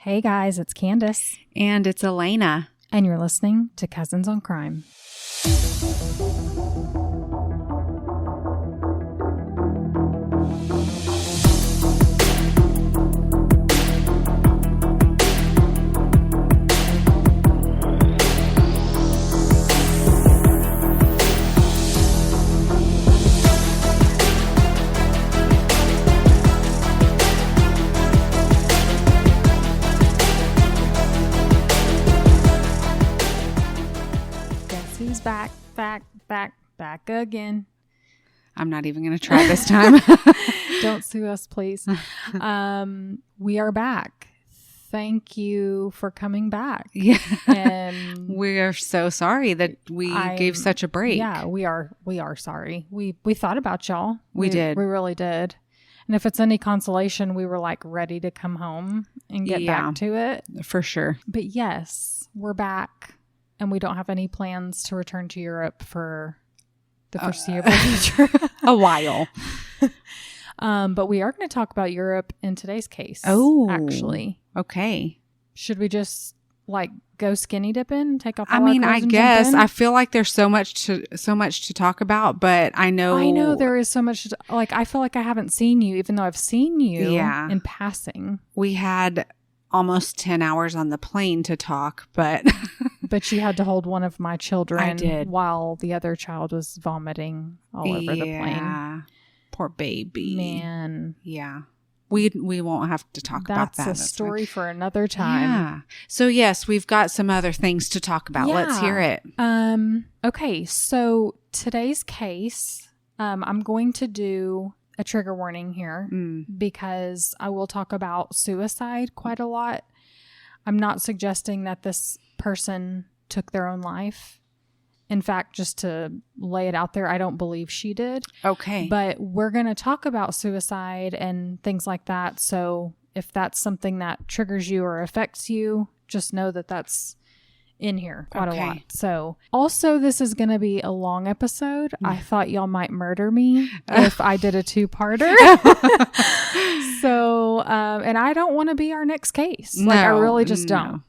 Hey guys, it's Candace. And it's Elena. And you're listening to Cousins on Crime. Back again. I'm not even going to try this time. Don't sue us, please. We are back. Thank you for coming back. Yeah. And we're so sorry that we gave such a break. Yeah, we are sorry. We thought about y'all. We did. We really did. And if it's any consolation, we were like ready to come home and get back to it. For sure. But yes, we're back. And we don't have any plans to return to Europe for the foreseeable future. A while. But we are going to talk about Europe in today's case. Oh. Actually. Okay. Should we just go skinny dipping? Take off all I mean, our I clothes and guess. jump in? I feel like there's so much to talk about, but I know there is so much. I feel like I haven't seen you, even though I've seen you in passing. We had almost 10 hours on the plane to talk, but but you had to hold one of my children. I did. While the other child was vomiting all over the plane. Poor baby. Man. Yeah. We won't have to talk about that. That's a story for another time. Yeah. So yes, we've got some other things to talk about. Yeah. Let's hear it. Okay. So today's case, I'm going to do a trigger warning here because I will talk about suicide quite a lot. I'm not suggesting that this person took their own life. In fact, just to lay it out there, I don't believe she did. Okay. But we're going to talk about suicide and things like that. So if that's something that triggers you or affects you, just know that that's in here quite a lot. So also, this is going to be a long episode. I thought y'all might murder me if I did a two-parter. So, and I don't want to be our next case. I really just don't.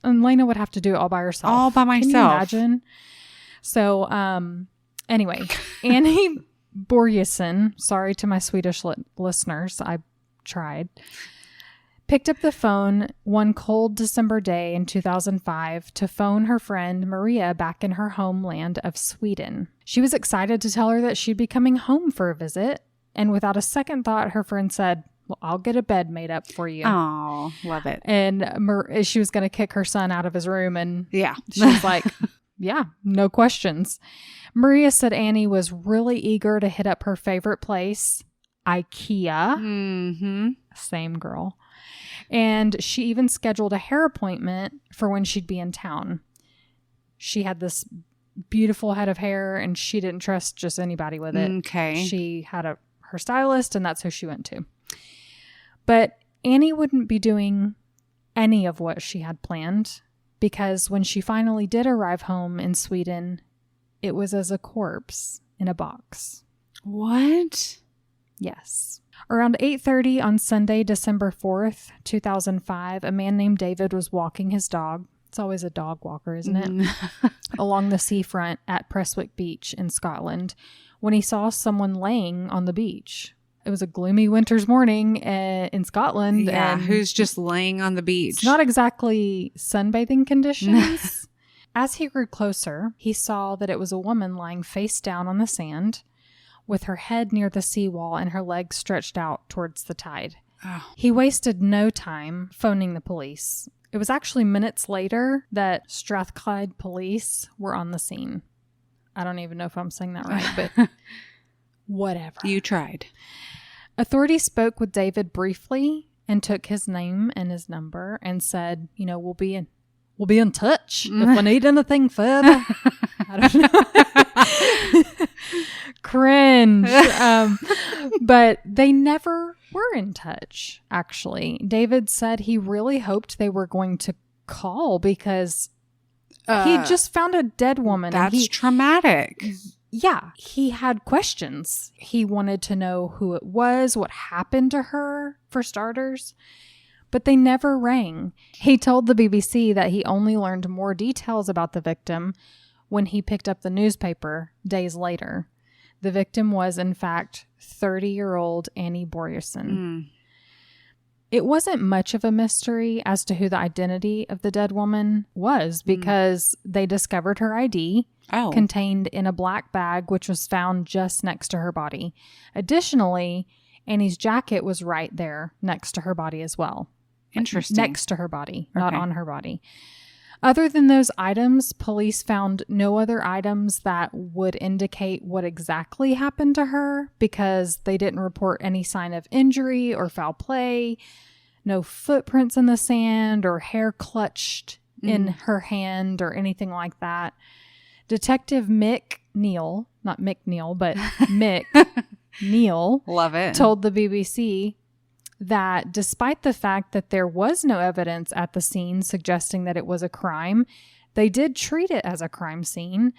And Lena would have to do it all by herself. All by myself. Can you imagine? So, anyway, Annie Börjesson, sorry to my Swedish listeners, I tried, picked up the phone one cold December day in 2005 to phone her friend Maria back in her homeland of Sweden. She was excited to tell her that she'd be coming home for a visit, and without a second thought, her friend said, "Well, I'll get a bed made up for you." Oh, love it. And she was going to kick her son out of his room, and she was like, yeah, no questions. Maria said Annie was really eager to hit up her favorite place, IKEA. Mm-hmm. Same girl. And she even scheduled a hair appointment for when she'd be in town. She had this beautiful head of hair, and she didn't trust just anybody with it. Okay. She had her stylist, and that's who she went to. But Annie wouldn't be doing any of what she had planned, because when she finally did arrive home in Sweden, it was as a corpse in a box. What? Yes. Around 8:30 on Sunday, December 4th, 2005, a man named David was walking his dog. It's always a dog walker, isn't it? Along the seafront at Prestwick Beach in Scotland, when he saw someone laying on the beach. It was a gloomy winter's morning in Scotland. Yeah, and who's just laying on the beach? It's not exactly sunbathing conditions. As he grew closer, he saw that it was a woman lying face down on the sand with her head near the seawall and her legs stretched out towards the tide. Oh. He wasted no time phoning the police. It was actually minutes later that Strathclyde police were on the scene. I don't even know if I'm saying that right, but whatever. You tried. Authorities spoke with David briefly and took his name and his number and said, we'll be in touch if we need anything further. I don't know. Cringe. But they never were in touch, actually. David said he really hoped they were going to call because he just found a dead woman. That's traumatic. Yeah, he had questions. He wanted to know who it was, what happened to her, for starters. but they never rang. He told the BBC that he only learned more details about the victim when he picked up the newspaper days later. The victim was, in fact, 30-year-old Annie Börjesson. It wasn't much of a mystery as to who the identity of the dead woman was because they discovered her ID contained in a black bag, which was found just next to her body. Additionally, Annie's jacket was right there next to her body as well. Interesting. Next to her body, not on her body. Other than those items, police found no other items that would indicate what exactly happened to her because they didn't report any sign of injury or foul play, no footprints in the sand or hair clutched in her hand or anything like that. Detective Mick Neal, not Mick Neal, but Mick Neal, love it, told the BBC that despite the fact that there was no evidence at the scene suggesting that it was a crime, they did treat it as a crime scene,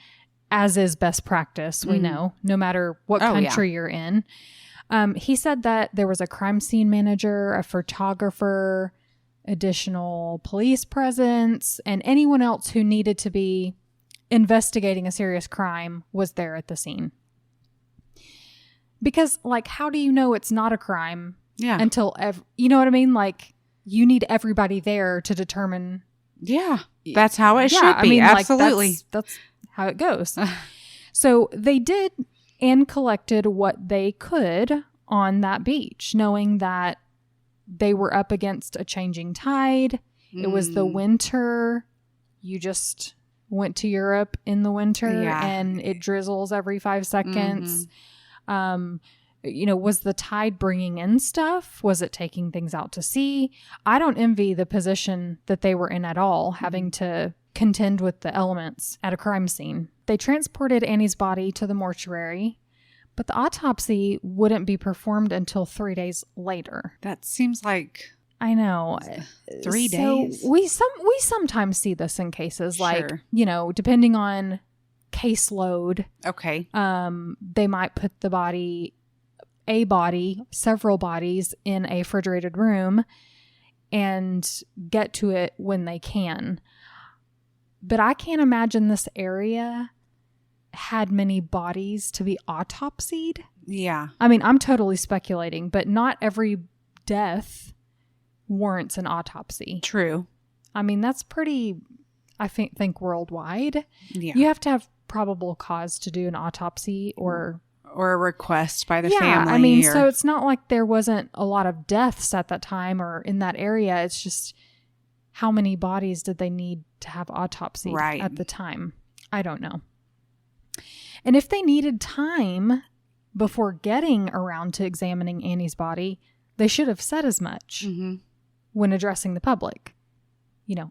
as is best practice, we know, no matter what country you're in. He said that there was a crime scene manager, a photographer, additional police presence, and anyone else who needed to be investigating a serious crime was there at the scene. Because, like, how do you know it's not a crime until, you know what I mean? Like, you need everybody there to determine. Yeah, that's how it should be. I mean, absolutely. Like, that's how it goes. So they did and collected what they could on that beach, knowing that they were up against a changing tide. It was the winter. You just went to Europe in the winter and it drizzles every 5 seconds. Was the tide bringing in stuff? Was it taking things out to sea? I don't envy the position that they were in at all, having to contend with the elements at a crime scene. They transported Annie's body to the mortuary, but the autopsy wouldn't be performed until 3 days later. That seems like... I know. 3 days? We sometimes see this in cases like, depending on caseload. Okay. They might put several bodies in a refrigerated room and get to it when they can. But I can't imagine this area had many bodies to be autopsied. Yeah. I mean, I'm totally speculating, but not every death warrants an autopsy. True. I mean, that's pretty, I think worldwide. Yeah. You have to have probable cause to do an autopsy or a request by the family. I mean, so it's not like there wasn't a lot of deaths at that time or in that area. It's just how many bodies did they need to have autopsy at the time? I don't know. And if they needed time before getting around to examining Annie's body, they should have said as much when addressing the public.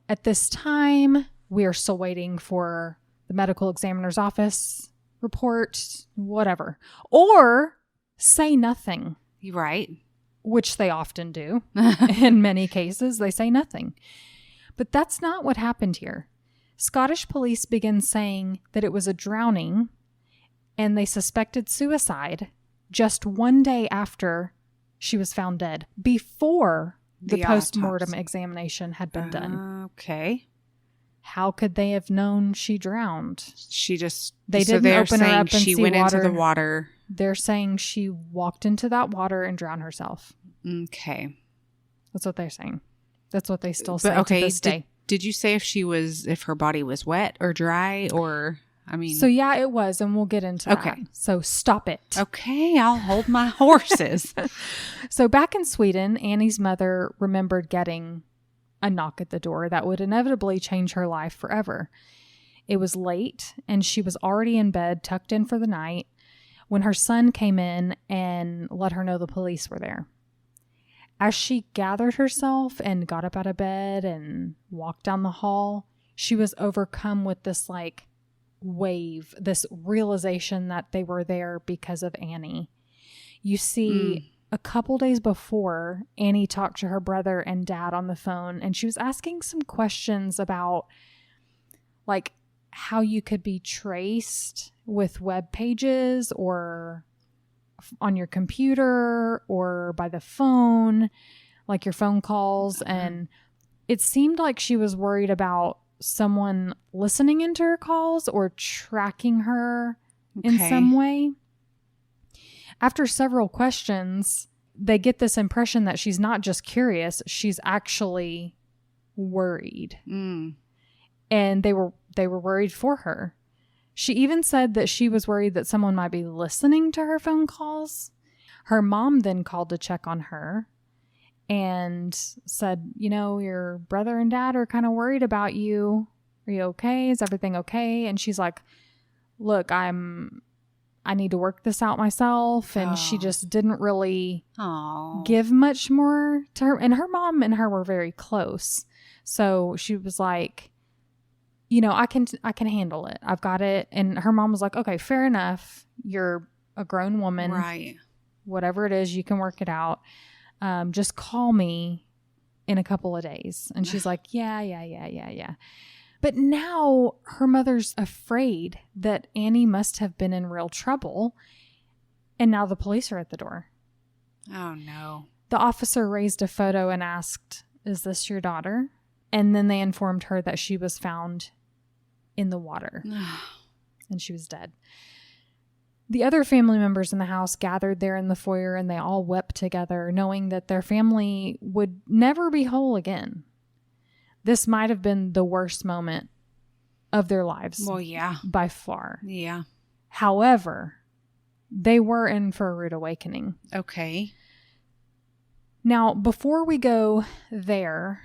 At this time, we are still waiting for the medical examiner's office report, whatever. Or say nothing. Right. Which they often do. In many cases, they say nothing. But that's not what happened here. Scottish police began saying that it was a drowning and they suspected suicide just 1 day after she was found dead, before the post-mortem examination had been done. Okay. How could they have known she drowned? They didn't open her up and she went into the water. They're saying she walked into that water and drowned herself. Okay. That's what they're saying. That's what they still say to this day. Did you say if her body was wet or dry or... So yeah, it was, and we'll get into that. So stop it. Okay, I'll hold my horses. So back in Sweden, Annie's mother remembered getting a knock at the door that would inevitably change her life forever. It was late, and she was already in bed, tucked in for the night, when her son came in and let her know the police were there. As she gathered herself and got up out of bed and walked down the hall, she was overcome with this wave, this realization that they were there because of Annie. You see, a couple days before, Annie talked to her brother and dad on the phone, and she was asking some questions about how you could be traced with web pages or on your computer or by the phone. like your phone calls. And it seemed like she was worried about someone listening into her calls or tracking her in some way. After several questions, they get this impression that she's not just curious, she's actually worried. And they were worried for her. She even said that she was worried that someone might be listening to her phone calls. Her mom then called to check on her and said, you know, your brother and dad are kind of worried about you. Are you okay? Is everything okay? And she's like, look, I need to work this out myself. And she just didn't really give much more to her. And her mom and her were very close. So she was like, you know, I can handle it. I've got it. And her mom was like, okay, fair enough. You're a grown woman. Right. Whatever it is, you can work it out. Just call me in a couple of days. And she's like, yeah. But now her mother's afraid that Annie must have been in real trouble. And now the police are at the door. Oh, no. The officer raised a photo and asked, is this your daughter? And then they informed her that she was found in the water and she was dead. The other family members in the house gathered there in the foyer and they all wept together, knowing that their family would never be whole again. This might have been the worst moment of their lives. Well, yeah. By far. Yeah. However, they were in for a rude awakening. Okay. Now, before we go there,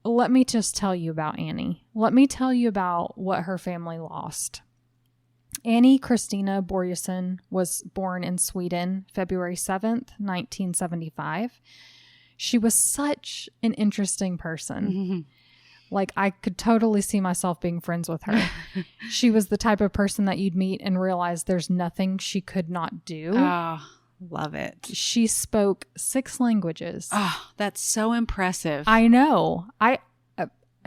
let me just tell you about Annie. Let me tell you about what her family lost. Annie Christina Börjesson was born in Sweden, February 7th, 1975. She was such an interesting person. Like, I could totally see myself being friends with her. She was the type of person that you'd meet and realize there's nothing she could not do. Oh, love it. She spoke 6 languages. Oh, that's so impressive. I know. I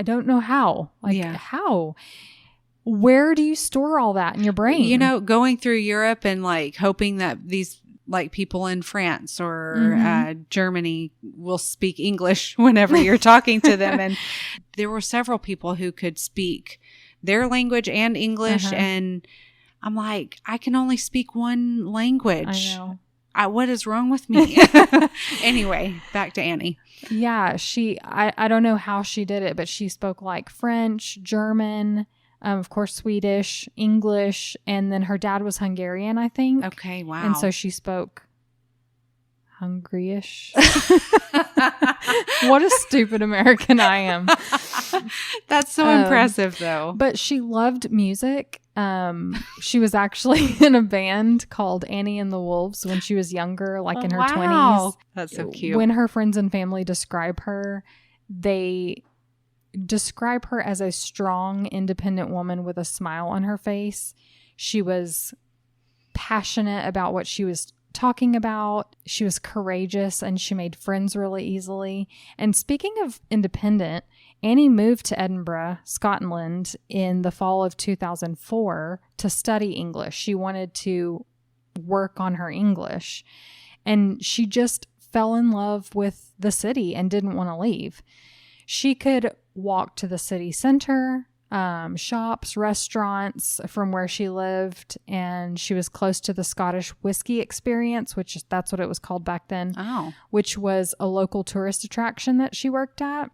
don't know how. Like, how? Where do you store all that in your brain? You know, going through Europe and like hoping that these like people in France or Germany will speak English whenever you're talking to them. And there were several people who could speak their language and English. And I'm like, I can only speak one language. I know. What is wrong with me? Anyway, back to Annie. Yeah, I don't know how she did it, but she spoke like French, German, of course, Swedish, English, and then her dad was Hungarian, I think. Okay, wow. And so she spoke Hungary-ish. What a stupid American I am. That's so impressive, though. But she loved music. She was actually in a band called Annie and the Wolves when she was younger, like in her 20s. That's so cute. When her friends and family describe her, they describe her as a strong, independent woman with a smile on her face. She was passionate about what she was talking about. She was courageous and she made friends really easily. And speaking of independent, Annie moved to Edinburgh, Scotland in the fall of 2004 to study English. She wanted to work on her English. And she just fell in love with the city and didn't want to leave. She could walk to the city center, shops, restaurants from where she lived, and she was close to the Scottish Whiskey Experience, that's what it was called back then, which was a local tourist attraction that she worked at.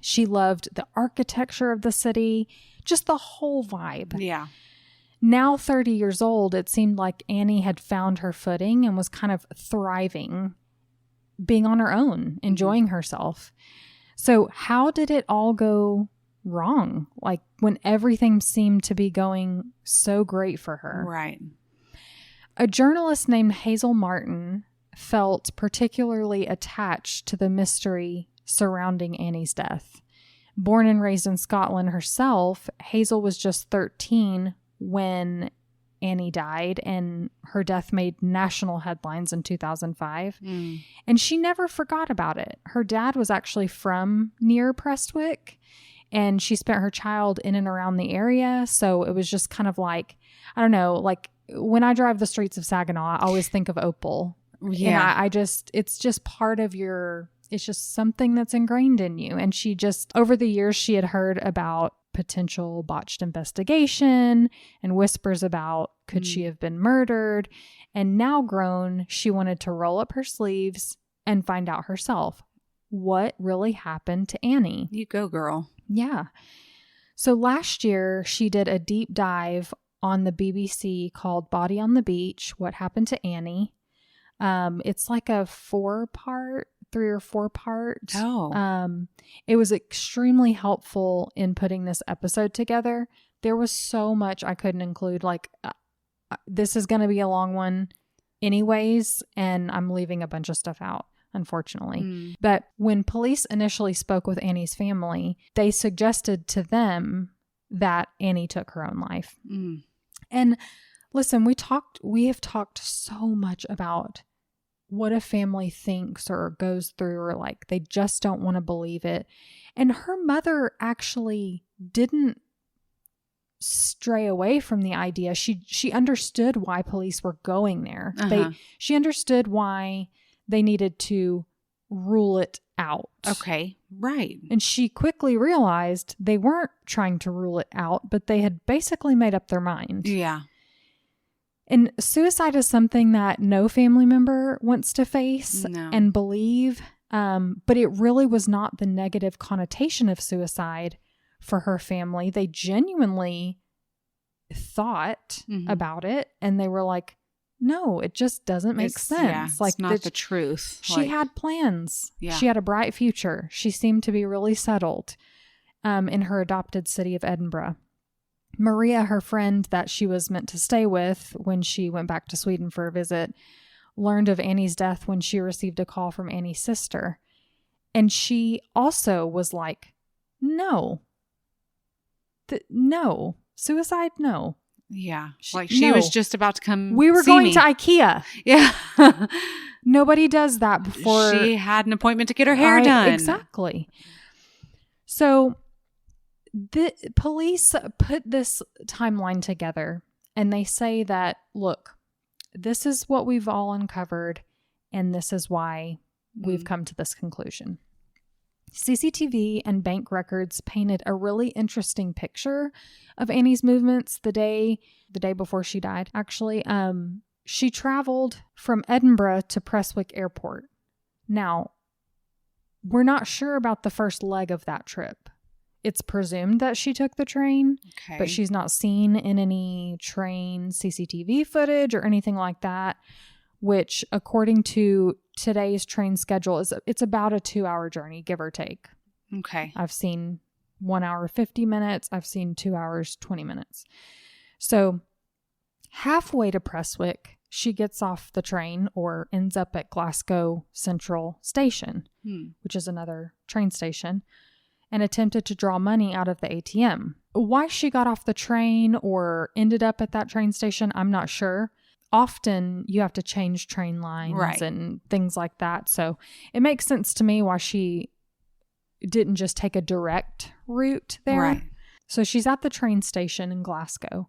She loved the architecture of the city, just the whole vibe. Yeah. Now 30 years old, it seemed like Annie had found her footing and was kind of thriving, being on her own, enjoying herself. So how did it all go wrong? Like when everything seemed to be going so great for her. Right. A journalist named Hazel Martin felt particularly attached to the mystery surrounding Annie's death. Born and raised in Scotland herself, Hazel was just 13 when Annie died, and her death made national headlines in 2005. And she never forgot about it. Her dad was actually from near Prestwick, and she spent her child in and around the area. So it was just kind of like, I don't know, like when I drive the streets of Saginaw, I always think of Opal. Yeah. And it's just part of it's just something that's ingrained in you. And she just, over the years, she had heard about potential botched investigation and whispers about could she have been murdered. And now grown, she wanted to roll up her sleeves and find out herself what really happened to Annie. You go, girl. Yeah. So last year, she did a deep dive on the BBC called Body on the Beach, What Happened to Annie. It's like a 3 or 4 part. Oh. It was extremely helpful in putting this episode together. There was so much I couldn't include. Like, this is going to be a long one anyways, and I'm leaving a bunch of stuff out, unfortunately. But when police initially spoke with Annie's family, they suggested to them that Annie took her own life. And listen, we have talked so much about what a family thinks or goes through, or like they just don't want to believe it. And her mother actually didn't stray away from the idea. She understood why police were going there. She understood why they needed to rule it out. Okay. Right. And she quickly realized they weren't trying to rule it out, but they had basically made up their mind. Yeah. And suicide is something that no family member wants to face and believe. But it really was not the negative connotation of suicide for her family. They genuinely thought about it, and they were like, no, it just doesn't make sense. Yeah, like, it's not the truth. She had plans. Yeah. She had a bright future. She seemed to be really settled in her adopted city of Edinburgh. Maria, her friend that she was meant to stay with when she went back to Sweden for a visit, learned of Annie's death when she received a call from Annie's sister. And she also was like, no. No. Suicide? No. Yeah. Like she was just about to come. We were going to IKEA. Yeah. Nobody does that before. She had an appointment to get her hair done. Exactly. So the police put this timeline together, and they say that, look, this is what we've all uncovered, and this is why we've come to this conclusion. CCTV and bank records painted a really interesting picture of Annie's movements the day before she died. Actually, she traveled from Edinburgh to Prestwick Airport. Now, we're not sure about the first leg of that trip. It's presumed that she took the train, but she's not seen in any train CCTV footage or anything like that, which according to today's train schedule it's about a 2-hour journey, give or take. Okay. I've seen 1 hour, 50 minutes. I've seen 2 hours, 20 minutes. So halfway to Prestwick, she gets off the train or ends up at Glasgow Central Station, which is another train station, and attempted to draw money out of the ATM. Why she got off the train or ended up at that train station, I'm not sure. Often you have to change train lines and things like that. So it makes sense to me why she didn't just take a direct route there. Right. So she's at the train station in Glasgow,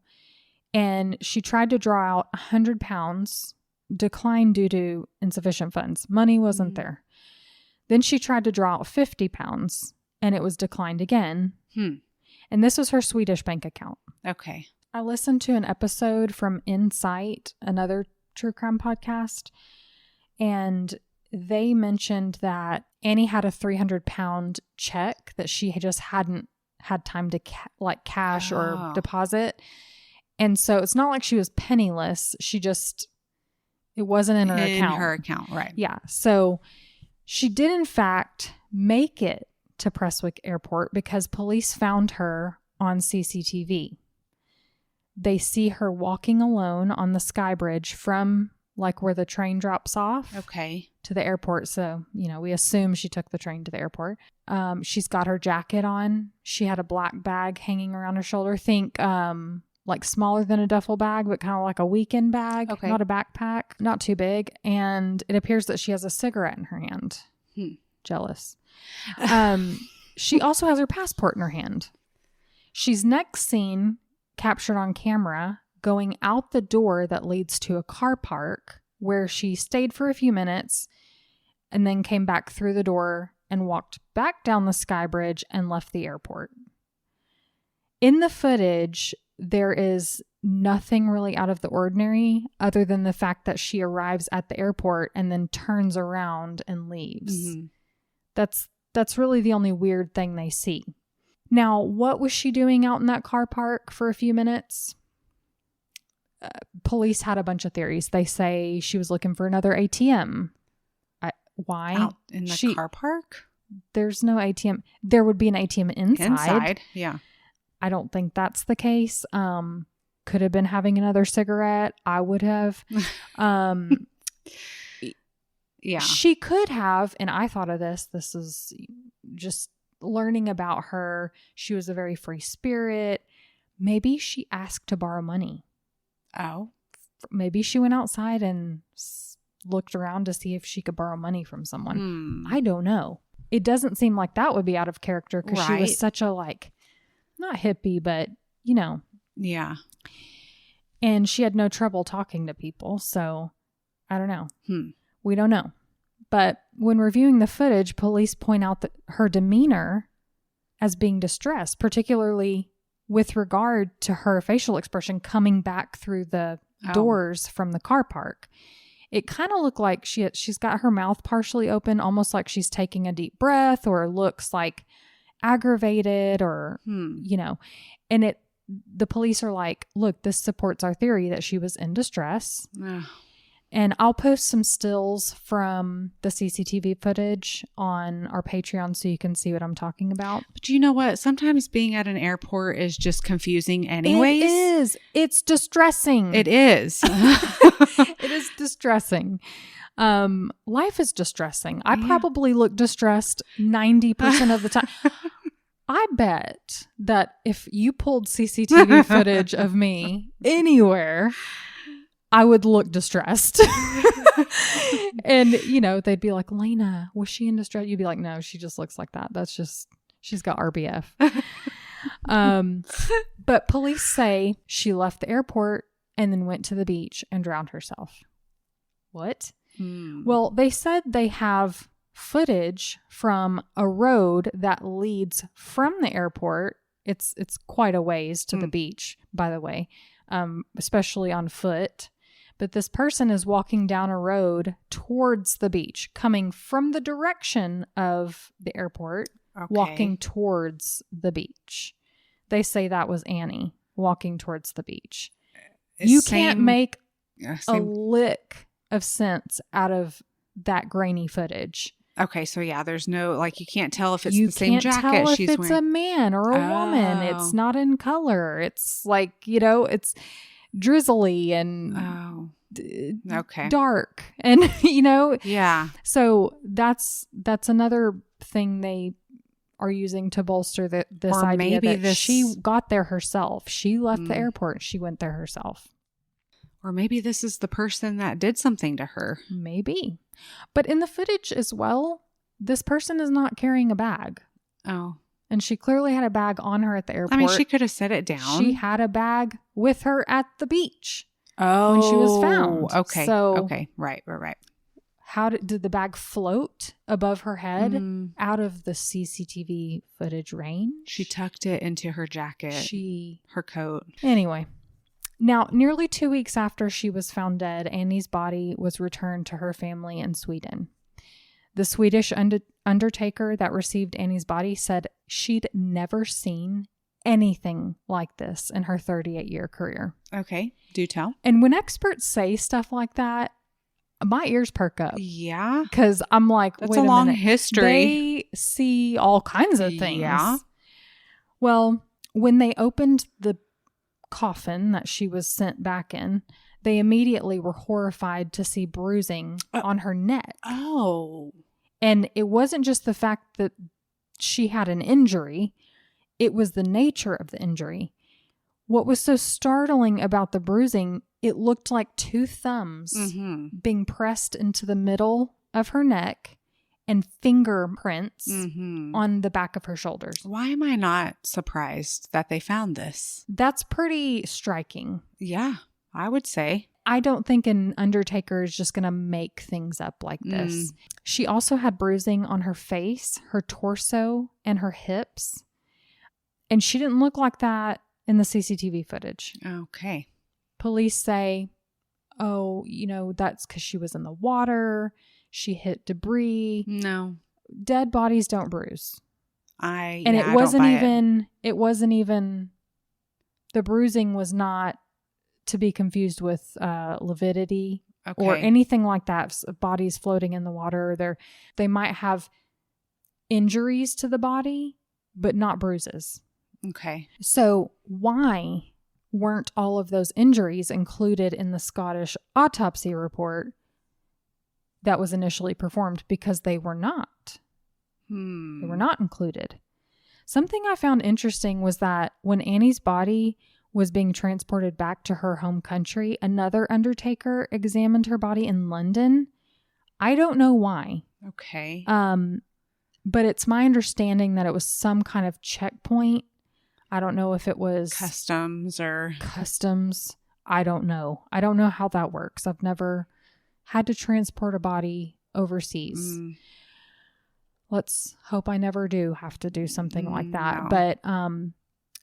and she tried to draw out £100, declined due to insufficient funds. Money wasn't there. Then she tried to draw out £50, and it was declined again. And this was her Swedish bank account. Okay. I listened to an episode from Insight, another true crime podcast, and they mentioned that Annie had a £300 check that she just hadn't had time to cash or deposit. And so it's not like she was penniless. It wasn't in her account. In her account, right. Yeah. So she did, in fact, make it to Prestwick Airport because police found her on CCTV. They see her walking alone on the sky bridge from like where the train drops off to the airport. So, we assume she took the train to the airport. She's got her jacket on. She had a black bag hanging around her shoulder. Think like smaller than a duffel bag, but kind of like a weekend bag, not a backpack, not too big. And it appears that she has a cigarette in her hand. Jealous. She also has her passport in her hand. She's next seen captured on camera going out the door that leads to a car park where she stayed for a few minutes and then came back through the door and walked back down the sky bridge and left the airport. In the footage, there is nothing really out of the ordinary other than the fact that she arrives at the airport and then turns around and leaves. Mm-hmm. That's really the only weird thing they see. Now, what was she doing out in that car park for a few minutes? Police had a bunch of theories. They say she was looking for another ATM. Why? Out in the car park? There's no ATM. There would be an ATM inside. Yeah. I don't think that's the case. Could have been having another cigarette. I would have. Yeah. She could have, and I thought of this. This is just learning about her. She was a very free spirit. Maybe she asked to borrow money. Oh. Maybe she went outside and looked around to see if she could borrow money from someone. I don't know. It doesn't seem like that would be out of character because she was such a, like, not hippie, but, you know. Yeah. And she had no trouble talking to people. So I don't know. We don't know. But when reviewing the footage, police point out that her demeanor as being distressed, particularly with regard to her facial expression coming back through the doors from the car park. It kind of looked like she's got her mouth partially open, almost like she's taking a deep breath, or looks like aggravated, or, you know, and the police are like, look, this supports our theory that she was in distress. And I'll post some stills from the CCTV footage on our Patreon so you can see what I'm talking about. But you know what? Sometimes being at an airport is just confusing anyways. It is. It's distressing. It is. It is distressing. Life is distressing. I probably look distressed 90% of the time. I bet that if you pulled CCTV footage of me anywhere, I would look distressed. And, you know, they'd be like, Lena, was she in distress? You'd be like, no, she just looks like that. That's just, she's got RBF. But police say she left the airport and then went to the beach and drowned herself. What? Well, they said they have footage from a road that leads from the airport. It's quite a ways to the beach, by the way, especially on foot. But this person is walking down a road towards the beach, coming from the direction of the airport, walking towards the beach. They say that was Annie walking towards the beach. You can't make a lick of sense out of that grainy footage. Okay, so yeah, there's no, like, you can't tell if it's the same jacket she's wearing. You can't tell if it's a man or a woman. It's not in color. It's like, you know, it's drizzly and dark, and you know, so that's another thing they are using to bolster this or idea that she got there herself. She left the airport. She went there herself. Or maybe this is the person that did something to her. Maybe. But in the footage as well, this person is not carrying a bag. Oh. And she clearly had a bag on her at the airport. I mean, she could have set it down. She had a bag with her at the beach. Oh. When she was found. Okay. So, okay. Right. How did the bag float above her head out of the CCTV footage range? She tucked it into her jacket. Her coat. Anyway. Now, nearly 2 weeks after she was found dead, Annie's body was returned to her family in Sweden. The Swedish undertaker that received Annie's body said she'd never seen anything like this in her 38-year career. Okay, do tell. And when experts say stuff like that, my ears perk up. Yeah. Because I'm like, that's a long history. They see all kinds of things. Yeah. Well, when they opened the coffin that she was sent back in, they immediately were horrified to see bruising on her neck. Oh. And it wasn't just the fact that she had an injury, it was the nature of the injury. What was so startling about the bruising, it looked like two thumbs being pressed into the middle of her neck and fingerprints on the back of her shoulders. Why am I not surprised that they found this? That's pretty striking. Yeah, I would say. I don't think an undertaker is just going to make things up like this. She also had bruising on her face, her torso, and her hips. And she didn't look like that in the CCTV footage. Okay. Police say, oh, that's because she was in the water. She hit debris. No. Dead bodies don't bruise. It wasn't even, the bruising was not to be confused with lividity or anything like that. Bodies floating in the water, they might have injuries to the body, but not bruises. Okay. So why weren't all of those injuries included in the Scottish autopsy report that was initially performed? Because they were not. They were not included. Something I found interesting was that when Annie's body was being transported back to her home country, another undertaker examined her body in London. I don't know why. Okay. But it's my understanding that it was some kind of checkpoint. I don't know if it was customs. I don't know. I don't know how that works. I've never had to transport a body overseas. Let's hope I never do have to do something like that. No. But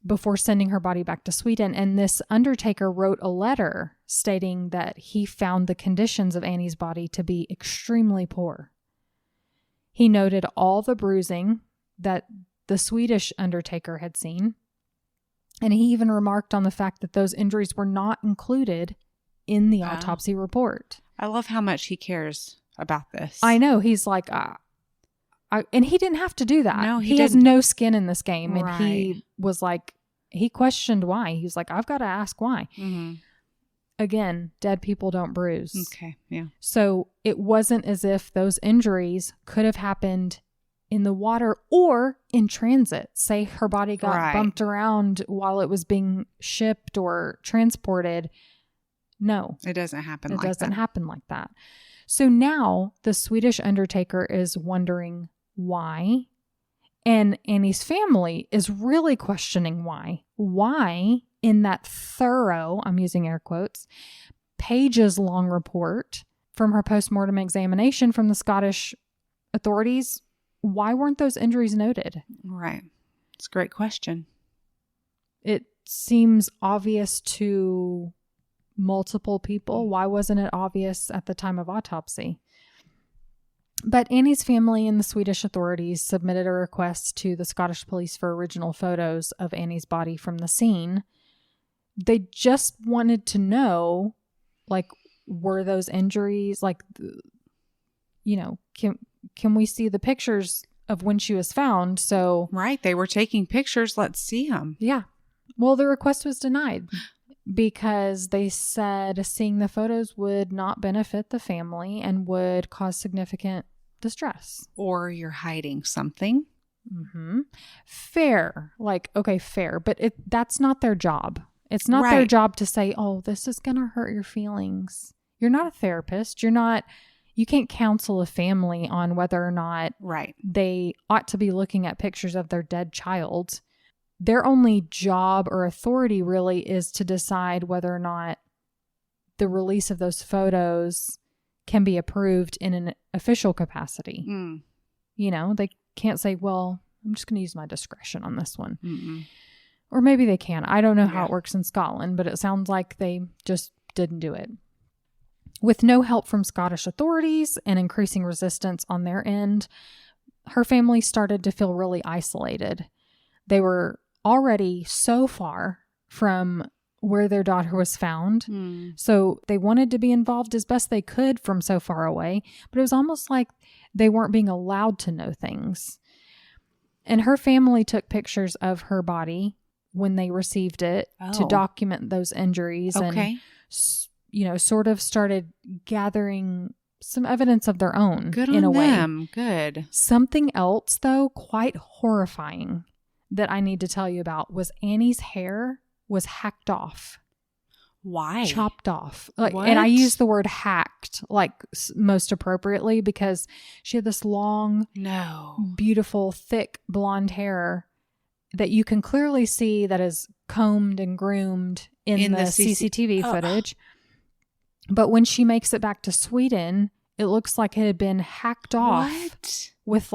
before sending her body back to Sweden, and this undertaker wrote a letter stating that he found the conditions of Annie's body to be extremely poor. He noted all the bruising that the Swedish undertaker had seen. And he even remarked on the fact that those injuries were not included in the autopsy report. I love how much he cares about this. I know. He's like, and he didn't have to do that. No, he has no skin in this game. Right. And he was like, he questioned why. He was like, I've got to ask why. Mm-hmm. Again, dead people don't bruise. Okay, yeah. So it wasn't as if those injuries could have happened in the water or in transit. Say her body got bumped around while it was being shipped or transported. No. It doesn't happen like that. It doesn't happen like that. So now the Swedish undertaker is wondering why. And Annie's family is really questioning why. Why in that thorough, I'm using air quotes, pages long report from her postmortem examination from the Scottish authorities, why weren't those injuries noted? Right. It's a great question. It seems obvious to multiple people. Why wasn't it obvious at the time of autopsy? But Annie's family and the Swedish authorities submitted a request to the Scottish police for original photos of Annie's body from the scene. They just wanted to know, like, were those injuries, like, can we see the pictures of when she was found? So right, they were taking pictures. Let's see them. Yeah. Well, the request was denied because they said seeing the photos would not benefit the family and would cause significant distress. Or you're hiding something. Mm-hmm. Fair. Like, okay, fair. But that's not their job. It's not their job to say, oh, this is going to hurt your feelings. You're not a therapist. You can't counsel a family on whether or not they ought to be looking at pictures of their dead child. Their only job or authority really is to decide whether or not the release of those photos can be approved in an official capacity. They can't say, well, I'm just going to use my discretion on this one. Mm-mm. Or maybe they can. I don't know how it works in Scotland, but it sounds like they just didn't do it. With no help from Scottish authorities and increasing resistance on their end, her family started to feel really isolated. They were already so far from where their daughter was found. So they wanted to be involved as best they could from so far away, but it was almost like they weren't being allowed to know things. And her family took pictures of her body when they received it to document those injuries and, sort of started gathering some evidence of their own. Good in on a them. way. Good. Something else, though, quite horrifying that I need to tell you about was Annie's hair was hacked off. Why? Chopped off. And I use the word hacked most appropriately because she had this long, beautiful, thick blonde hair that you can clearly see that is combed and groomed in the CCTV footage. But when she makes it back to Sweden, it looks like it had been hacked off with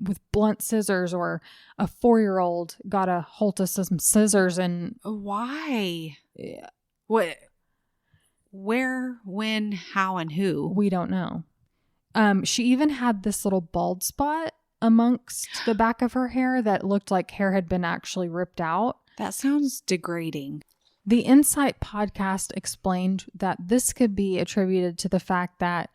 with blunt scissors, or a 4-year-old got a hold of some scissors and... Why? What? Where, when, how, and who? We don't know. She even had this little bald spot amongst the back of her hair that looked like hair had been actually ripped out. That sounds degrading. The Insight podcast explained that this could be attributed to the fact that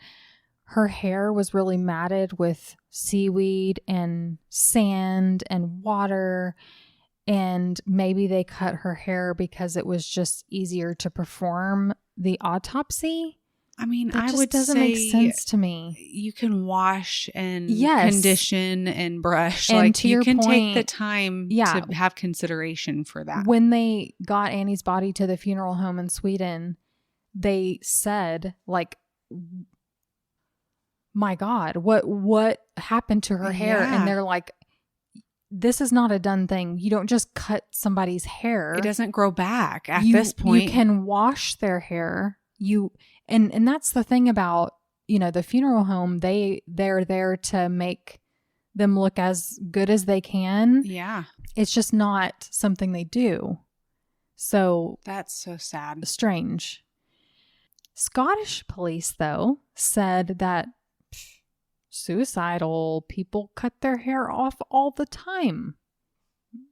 her hair was really matted with seaweed and sand and water, and maybe they cut her hair because it was just easier to perform the autopsy. I mean, that I would doesn't say make sense to me. You can wash and condition and brush. And like to you your can point, take the time to have consideration for that. When they got Annie's body to the funeral home in Sweden, they said, like, my God, what happened to her hair? Yeah. And they're like, this is not a done thing. You don't just cut somebody's hair. It doesn't grow back at this point. You can wash their hair. And that's the thing about, the funeral home. They're there to make them look as good as they can. Yeah. It's just not something they do. So that's so sad. Strange. Scottish police, though, said that suicidal people cut their hair off all the time.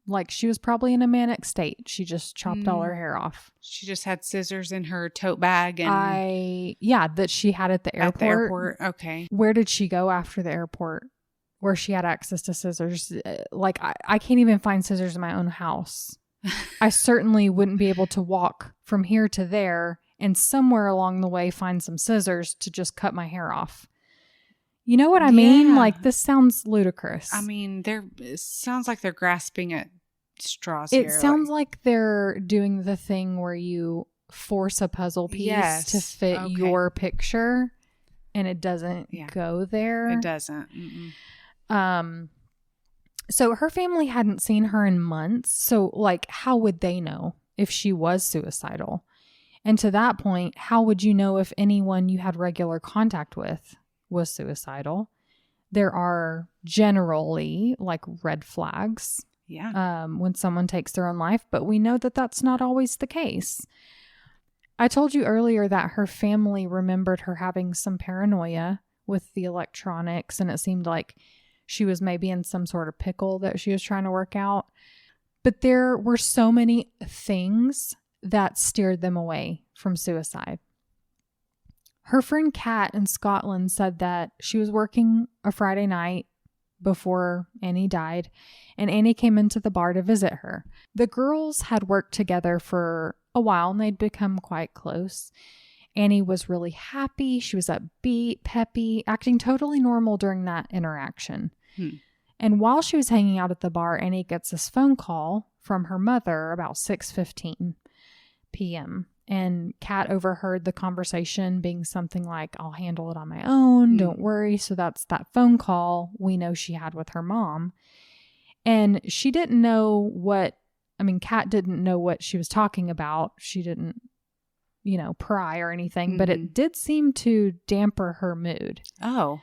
Like, she was probably in a manic state. She just chopped all her hair off. She just had scissors in her tote bag. And that she had at the airport. At the airport, okay. Where did she go after the airport where she had access to scissors? Like, I can't even find scissors in my own house. I certainly wouldn't be able to walk from here to there and somewhere along the way find some scissors to just cut my hair off. You know what I mean? Like, this sounds ludicrous. I mean, it sounds like they're grasping at straws here. It sounds like they're doing the thing where you force a puzzle piece to fit your picture, and it doesn't go there. It doesn't. Mm-mm. So her family hadn't seen her in months. So, like, how would they know if she was suicidal? And to that point, how would you know if anyone you had regular contact with was suicidal? There are generally like red flags when someone takes their own life, but we know that that's not always the case. I told you earlier that her family remembered her having some paranoia with the electronics, and it seemed like she was maybe in some sort of pickle that she was trying to work out. But there were so many things that steered them away from suicide. Her friend Kat in Scotland said that she was working a Friday night before Annie died, and Annie came into the bar to visit her. The girls had worked together for a while, and they'd become quite close. Annie was really happy. She was upbeat, peppy, acting totally normal during that interaction. And while she was hanging out at the bar, Annie gets this phone call from her mother about 6:15 p.m. And Kat overheard the conversation being something like, "I'll handle it on my own. Don't worry." So that's that phone call we know she had with her mom. And she didn't know Kat didn't know what she was talking about. She didn't, pry or anything, but it did seem to damper her mood. Oh.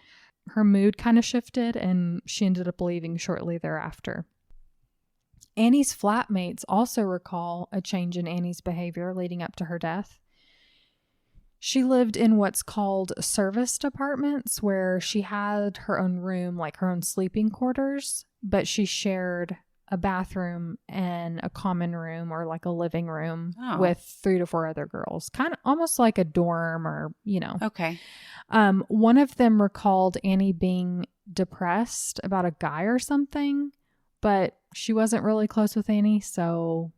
Her mood kind of shifted, and she ended up leaving shortly thereafter. Annie's flatmates also recall a change in Annie's behavior leading up to her death. She lived in what's called serviced apartments, where she had her own room, like her own sleeping quarters, but she shared a bathroom and a common room, or like a living room, with 3 to 4 other girls. Kind of almost like a dorm, or, Okay. One of them recalled Annie being depressed about a guy or something, but she wasn't really close with Annie, so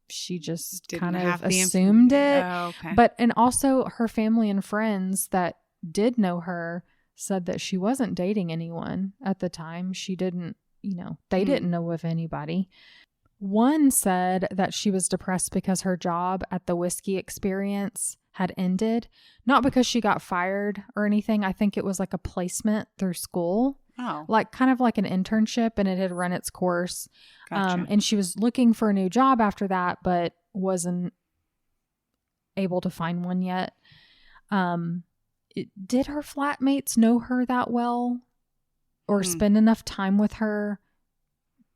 she just kind of assumed it. Oh, okay. And also her family and friends that did know her said that she wasn't dating anyone at the time. She didn't, they didn't know of anybody. One said that she was depressed because her job at the Whiskey Experience had ended. Not because she got fired or anything. I think it was like a placement through school. Oh. Like kind of like an internship, and it had run its course. Gotcha. And she was looking for a new job after that, but wasn't able to find one yet. Did her flatmates know her that well or spend enough time with her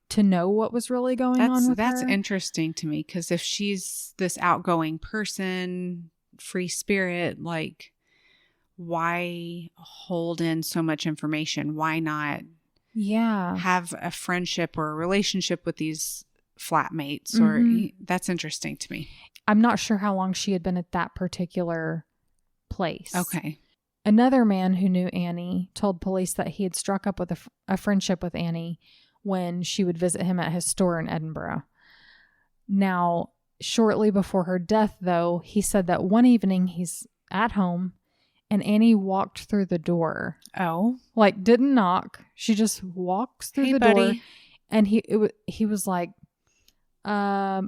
to know what was really going on with her? That's interesting to me, because if she's this outgoing person, free spirit, like, why hold in so much information? Why not have a friendship or a relationship with these flatmates? Or that's interesting to me. I'm not sure how long she had been at that particular place. Okay. Another man who knew Annie told police that he had struck up with a friendship with Annie when she would visit him at his store in Edinburgh. Now, shortly before her death, though, he said that one evening he's at home and Annie walked through the door. Oh. Like, didn't knock. She just walks through the door. And he was like, they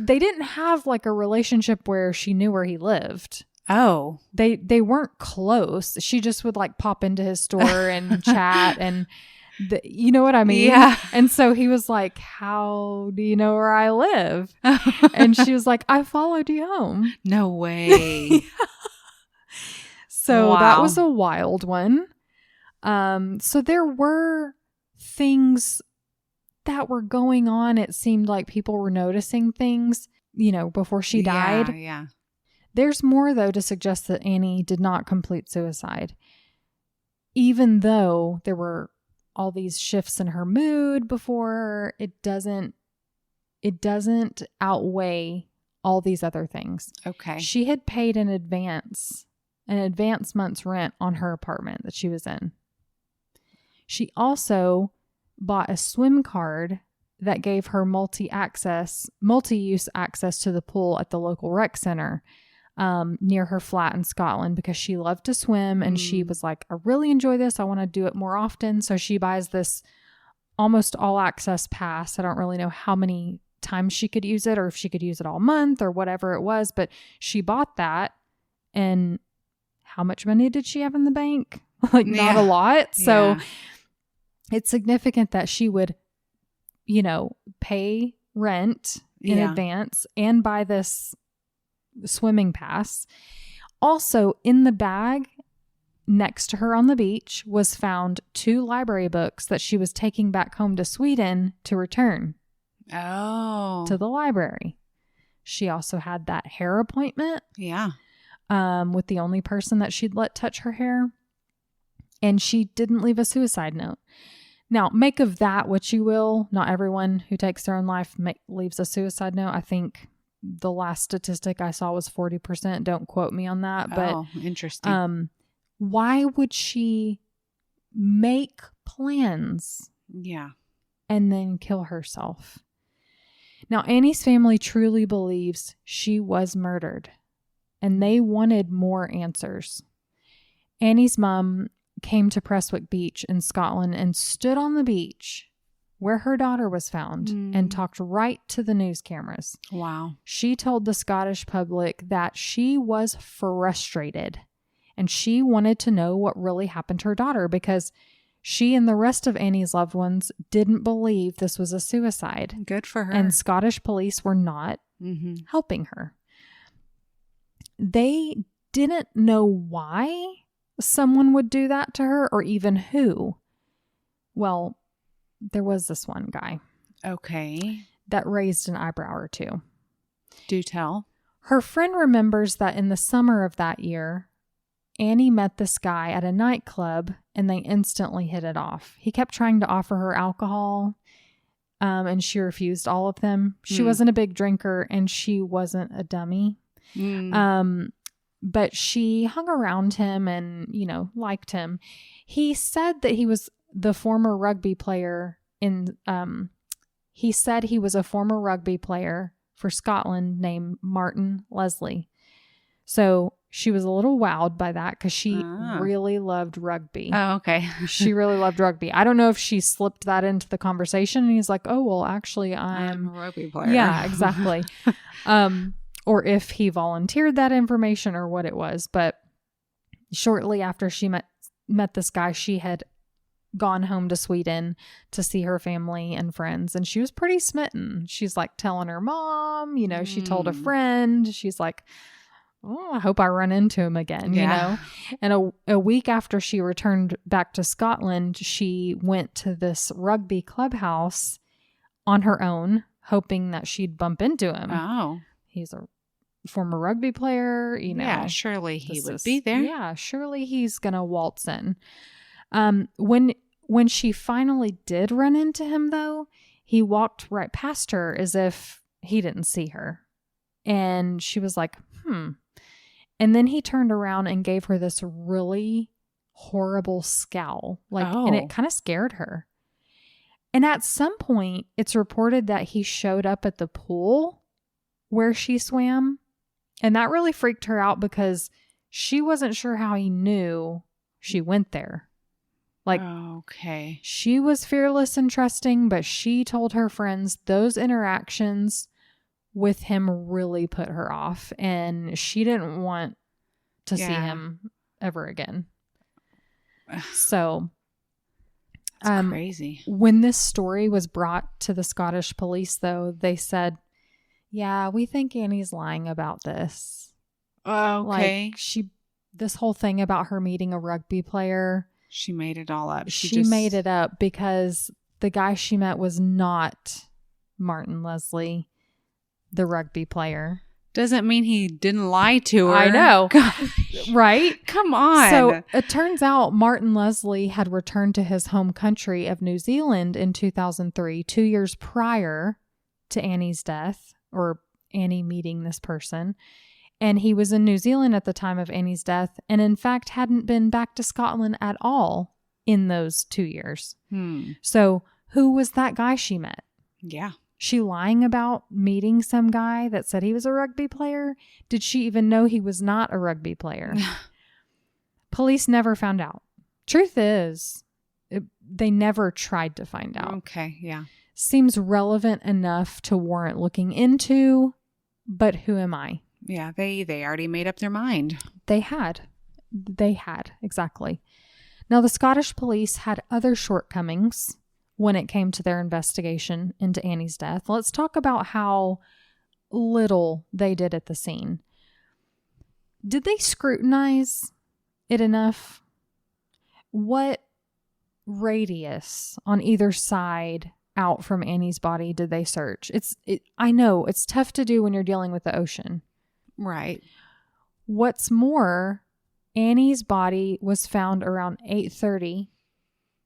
didn't have like a relationship where she knew where he lived. Oh. They weren't close. She just would like pop into his store and chat and you know what I mean? Yeah. And so he was like, how do you know where I live? And she was like, I followed you home. No way. So that was a wild one. So there were things that were going on. It seemed like people were noticing things, you know, before she died. Yeah. There's more, though, to suggest that Annie did not complete suicide. Even though there were all these shifts in her mood before, it doesn't outweigh all these other things. Okay. She had paid an advance month's rent on her apartment that she was in. She also bought a swim card that gave her multi-use access to the pool at the local rec center near her flat in Scotland, because she loved to swim and she was like, I really enjoy this. I want to do it more often. So she buys this almost all access pass. I don't really know how many times she could use it or if she could use it all month or whatever it was, but she bought that. And how much money did she have in the bank? Like not a lot. So it's significant that she would, you know, pay rent in advance and buy this swimming pass. Also, in the bag next to her on the beach was found 2 library books that she was taking back home to Sweden to return to the library. She also had that hair appointment. Yeah. With the only person that she'd let touch her hair. And she didn't leave a suicide note. Now, make of that what you will. Not everyone who takes their own life leaves a suicide note. I think the last statistic I saw was 40%. Don't quote me on that. But interesting. Why would she make plans? Yeah. And then kill herself? Now, Annie's family truly believes she was murdered, and they wanted more answers. Annie's mom came to Prestwick Beach in Scotland and stood on the beach where her daughter was found and talked right to the news cameras. Wow. She told the Scottish public that she was frustrated and she wanted to know what really happened to her daughter, because she and the rest of Annie's loved ones didn't believe this was a suicide. Good for her. And Scottish police were not helping her. They didn't know why someone would do that to her or even who. Well, there was this one guy. Okay. That raised an eyebrow or two. Do tell. Her friend remembers that in the summer of that year, Annie met this guy at a nightclub and they instantly hit it off. He kept trying to offer her alcohol, and she refused all of them. She wasn't a big drinker and she wasn't a dummy. But she hung around him and, you know, liked him. He said that he was the former rugby player he said he was a former rugby player for Scotland named Martin Leslie. So she was a little wowed by that because she really loved rugby. Oh, okay. She really loved rugby. I don't know if she slipped that into the conversation and he's like, oh, well, actually, I'm a rugby player. Yeah, exactly. Or if he volunteered that information or what it was. But shortly after she met this guy, she had gone home to Sweden to see her family and friends. And she was pretty smitten. She's like telling her mom, you know, she told a friend, she's like, oh, I hope I run into him again, you know? And a week after she returned back to Scotland, she went to this rugby clubhouse on her own, hoping that she'd bump into him. Oh. He's a former rugby player, you know. Yeah, surely he would be there. Yeah, surely he's going to waltz in. When she finally did run into him, though, he walked right past her as if he didn't see her. And she was like, And then he turned around and gave her this really horrible scowl. And it kind of scared her. And at some point, it's reported that he showed up at the pool where she swam. And that really freaked her out because she wasn't sure how he knew she went there. Okay. She was fearless and trusting, but she told her friends those interactions with him really put her off, and she didn't want to see him ever again. So, that's crazy. When this story was brought to the Scottish police, though, they said, "Yeah, we think Annie's lying about this." Okay. This whole thing about her meeting a rugby player. She made it all up. She made it up because the guy she met was not Martin Leslie, the rugby player. Doesn't mean he didn't lie to her. I know. Right? Come on. So it turns out Martin Leslie had returned to his home country of New Zealand in 2003, 2 years prior to Annie's death, or Annie meeting this person. And he was in New Zealand at the time of Annie's death, and in fact hadn't been back to Scotland at all in those 2 years. So who was that guy she met? Yeah. She lying about meeting some guy that said he was a rugby player? Did she even know he was not a rugby player? Police never found out. Truth is, they never tried to find out. Okay, yeah. Seems relevant enough to warrant looking into, but who am I? Yeah, they already made up their mind. They had, exactly. Now, the Scottish police had other shortcomings when it came to their investigation into Annie's death. Let's talk about how little they did at the scene. Did they scrutinize it enough? What radius on either side out from Annie's body did they search? I know it's tough to do when you're dealing with the ocean. Right. What's more, Annie's body was found around 8:30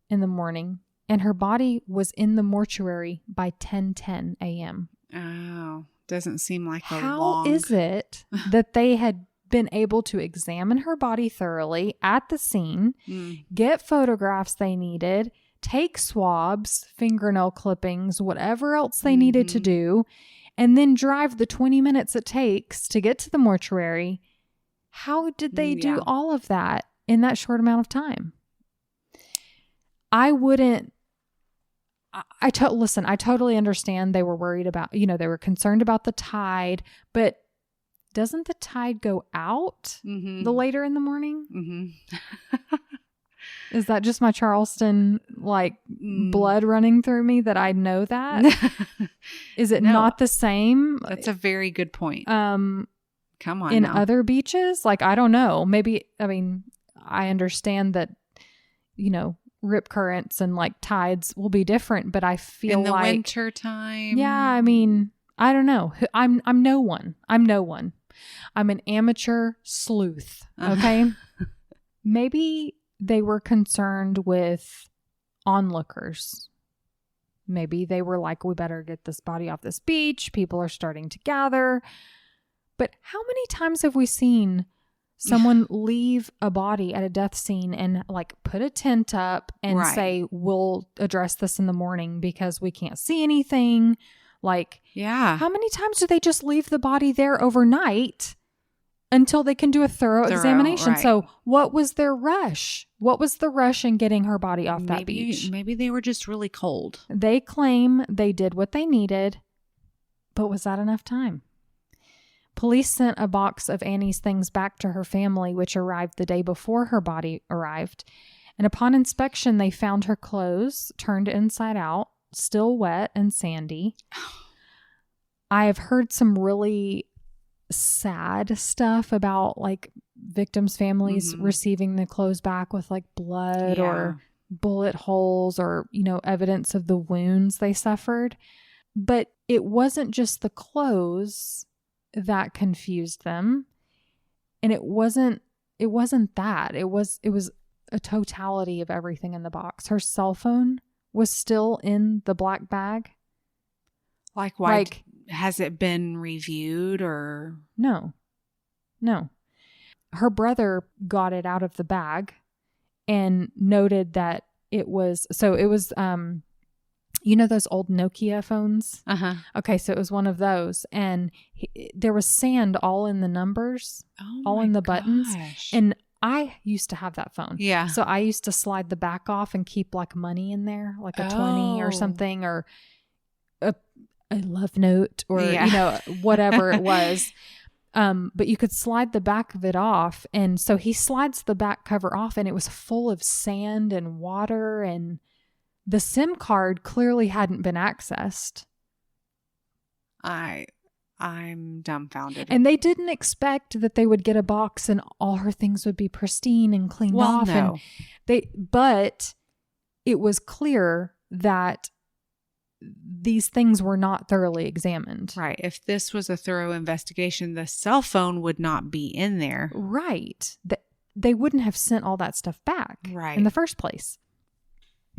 in the morning, and her body was in the mortuary by 10:10 a.m. Oh, doesn't seem like a How long... is it that they had been able to examine her body thoroughly at the scene, get photographs they needed, take swabs, fingernail clippings, whatever else they needed to do, and then drive the 20 minutes it takes to get to the mortuary? How did they do all of that in that short amount of time? I wouldn't. Listen, I totally understand they were worried about, they were concerned about the tide, but doesn't the tide go out the later in the morning? Is that just my Charleston, blood running through me that I know that? Is it not the same? That's a very good point. Come on in now. Other beaches? I don't know. Maybe, I understand that, rip currents and tides will be different, but I feel in the winter time. Yeah, I don't know. I'm no one. I'm an amateur sleuth. Okay. Maybe they were concerned with onlookers. Maybe they were like, we better get this body off this beach. People are starting to gather. But how many times have we seen someone leave a body at a death scene and put a tent up and say, we'll address this in the morning because we can't see anything? How many times do they just leave the body there overnight until they can do a thorough examination? Right. So what was their rush? What was the rush in getting her body off that beach? Maybe they were just really cold. They claim they did what they needed, but was that enough time? Police sent a box of Annie's things back to her family, which arrived the day before her body arrived. And upon inspection, they found her clothes turned inside out, still wet and sandy. I have heard some really sad stuff about like victims' families receiving the clothes back with like blood or bullet holes or, evidence of the wounds they suffered. But it wasn't just the clothes that confused them. And it wasn't that. It was a totality of everything in the box. Her cell phone was still in the black bag. Like, why? Has it been reviewed or? No. Her brother got it out of the bag and noted that it was those old Nokia phones? Uh-huh. Okay, so it was one of those. And there was sand all in the numbers, all in the buttons. And I used to have that phone. Yeah. So I used to slide the back off and keep like money in there, like a 20 or something, or a love note or, whatever it was. But you could slide the back of it off. And so he slides the back cover off and it was full of sand and water, and the SIM card clearly hadn't been accessed. I'm dumbfounded. And they didn't expect that they would get a box and all her things would be pristine and cleaned off. No. But it was clear that these things were not thoroughly examined. Right. If this was a thorough investigation, the cell phone would not be in there. Right. They wouldn't have sent all that stuff back in the first place.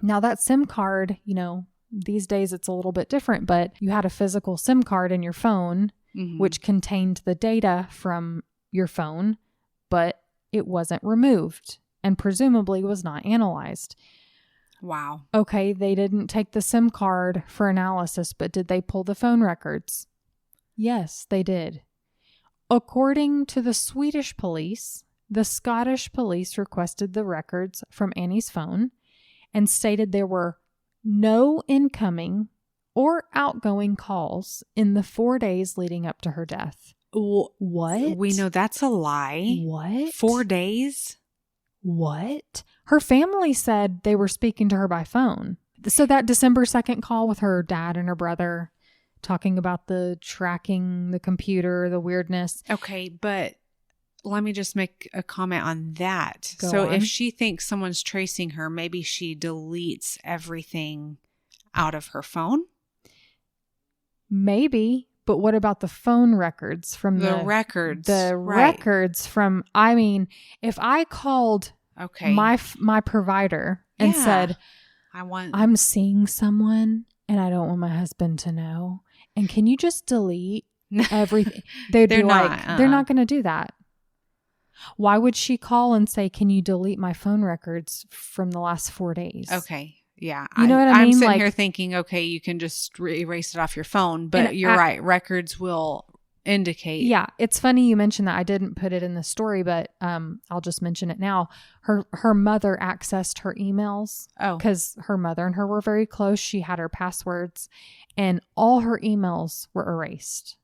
Now that SIM card, these days it's a little bit different, but you had a physical SIM card in your phone, which contained the data from your phone, but it wasn't removed and presumably was not analyzed. Wow. Okay, they didn't take the SIM card for analysis, but did they pull the phone records? Yes, they did. According to the Swedish police, the Scottish police requested the records from Annie's phone and stated there were no incoming or outgoing calls in the 4 days leading up to her death. What? We know that's a lie. What? 4 days? What? Her family said they were speaking to her by phone. So that December 2nd call with her dad and her brother talking about the tracking, the computer, the weirdness. Okay, but let me just make a comment on that. Go on. If she thinks someone's tracing her, maybe she deletes everything out of her phone? Maybe. But what about the phone records from the records? The records from, if I called my provider and said, I'm seeing someone and I don't want my husband to know. And can you just delete everything? They'd be like, they're not going to do that. Why would she call and say, can you delete my phone records from the last 4 days? Okay. Yeah. You know what I mean? I'm sitting here thinking, okay, you can just erase it off your phone, but you're right. Records will indicate. Yeah. It's funny you mentioned that. I didn't put it in the story, but I'll just mention it now. Her mother accessed her emails because her mother and her were very close. She had her passwords and all her emails were erased.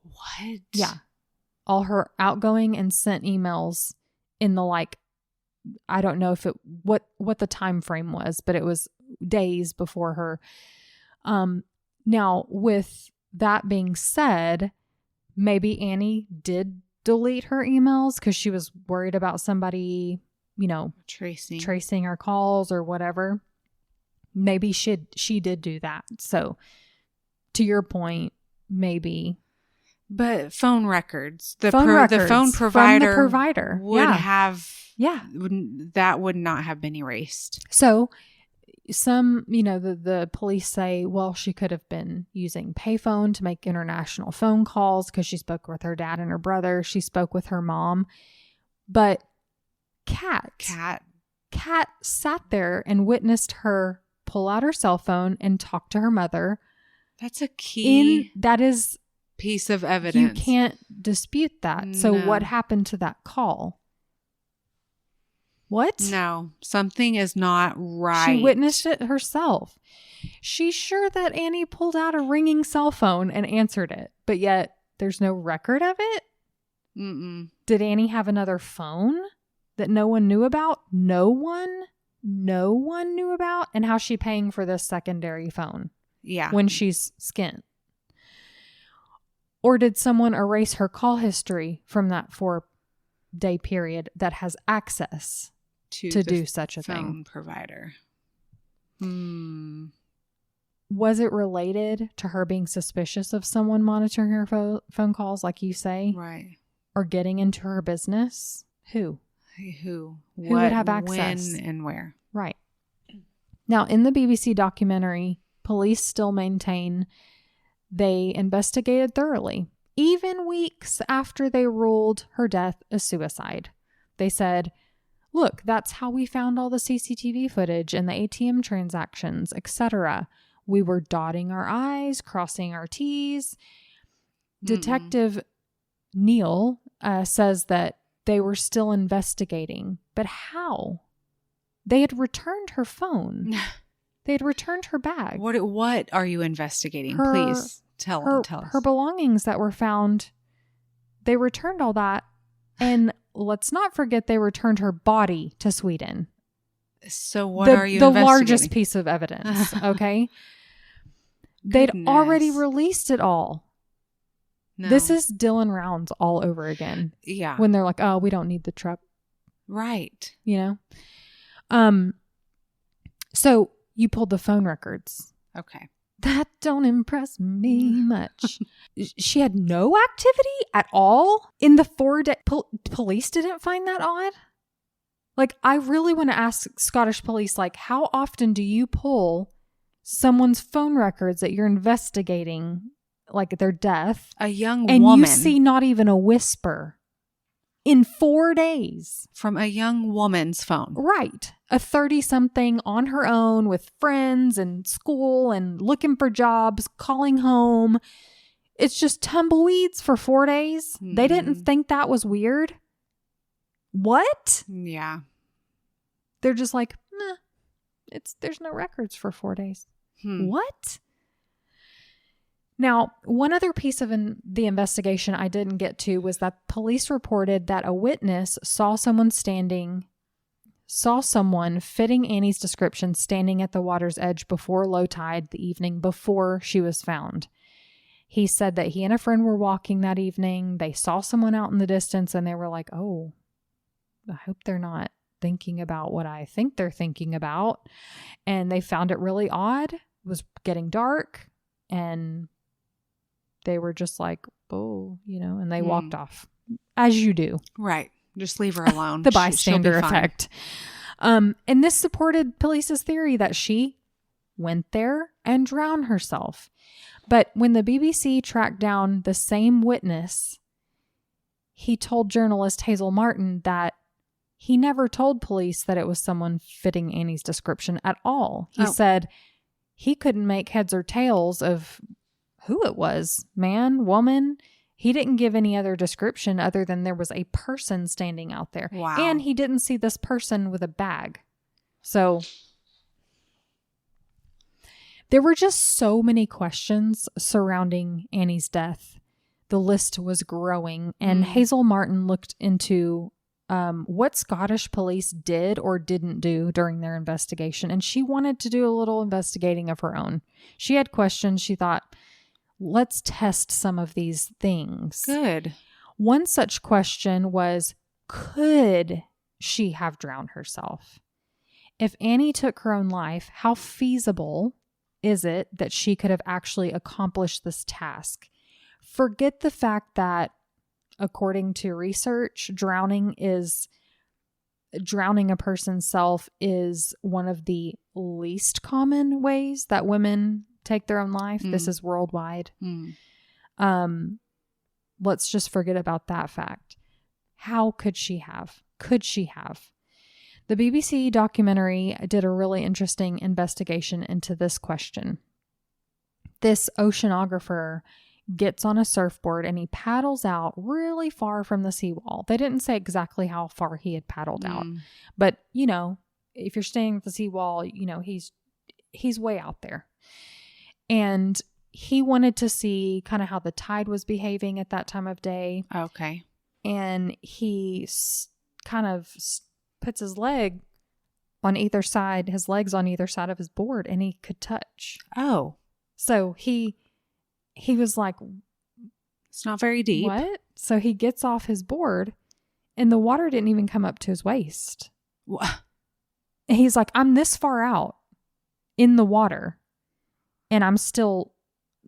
What? Yeah. All her outgoing and sent emails in the I don't know if what the time frame was, but it was days before her. Now, with that being said, maybe Annie did delete her emails because she was worried about somebody, tracing her calls or whatever. Maybe she did do that. So, to your point, maybe. But phone records, the phone provider from the provider would have. Yeah. That would not have been erased. So some, the police say, well, she could have been using payphone to make international phone calls because she spoke with her dad and her brother. She spoke with her mom. But Kat sat there and witnessed her pull out her cell phone and talk to her mother. That's a key. That is piece of evidence. You can't dispute that. So what happened to that call? What? No, something is not right. She witnessed it herself. She's sure that Annie pulled out a ringing cell phone and answered it, but yet there's no record of it. Mm-mm. Did Annie have another phone? that no one knew about? No one knew about? And how's she paying for this secondary phone? Yeah. When she's skint? Or did someone erase her call history from that 4-day period that has access to do such a thing? Phone provider. Was it related to her being suspicious of someone monitoring her phone calls, like you say? Right. Or getting into her business? Who? Who would have access? When and where? Right. Now, in the BBC documentary, police still maintain they investigated thoroughly, even weeks after they ruled her death a suicide. They said, look, that's how we found all the CCTV footage and the ATM transactions, etc. We were dotting our I's, crossing our T's. Detective Neil says that they were still investigating. But how? They had returned her phone. They had returned her bag. What are you investigating? Please tell us. Her belongings that were found, they returned all that. And let's not forget they returned her body to Sweden. So what are you investigating? The largest piece of evidence, okay? They'd already released it all. No. This is Dylan Rounds all over again. Yeah. When they're like, oh, we don't need the truck. Right. You know? So you pulled the phone records. Okay. That don't impress me much. She had no activity at all in the 4-day. Police didn't find that odd. Like, I really want to ask Scottish police, like, how often do you pull someone's phone records that you're investigating, like their death? A young and woman. And you see not even a whisper in 4 days. From a young woman's phone. Right. A 30-something on her own with friends and school and looking for jobs, calling home. It's just tumbleweeds for 4 days. They didn't think that was weird. What? Yeah. They're just like, nah, there's no records for 4 days. What? Now, one other piece of the investigation I didn't get to was that police reported that a witness saw someone fitting Annie's description standing at the water's edge before low tide the evening before she was found. He said that he and a friend were walking that evening. They saw someone out in the distance and they were like, oh, I hope they're not thinking about what I think they're thinking about. And they found it really odd. It was getting dark and they were just like, oh, you know, and they walked off as you do. Right. Just leave her alone. The bystander effect. And this supported police's theory that she went there and drowned herself. But when the BBC tracked down the same witness, he told journalist Hazel Martin that he never told police that it was someone fitting Annie's description at all. He said he couldn't make heads or tails of who it was, man, woman. He didn't give any other description other than there was a person standing out there. Wow. And he didn't see this person with a bag. So there were just so many questions surrounding Annie's death. The list was growing, and Hazel Martin looked into what Scottish police did or didn't do during their investigation, and she wanted to do a little investigating of her own. She had questions. She thought, let's test some of these things. Good. One such question was, could she have drowned herself? If Annie took her own life, how feasible is it that she could have actually accomplished this task? Forget the fact that, according to research, drowning a person's self is one of the least common ways that women take their own life. This is worldwide. Let's just forget about that fact. How could she have? Could she have? The BBC documentary did a really interesting investigation into this question. This oceanographer gets on a surfboard and he paddles out really far from the seawall. They didn't say exactly how far he had paddled out, but you know, if you're staying at the seawall, you know, he's way out there. And he wanted to see kind of how the tide was behaving at that time of day. Okay. And he kind of puts his legs on either side of his board, and he could touch. Oh. So he was like, it's not very deep. What? So he gets off his board, and the water didn't even come up to his waist. What? And he's like, I'm this far out in the water, and I'm still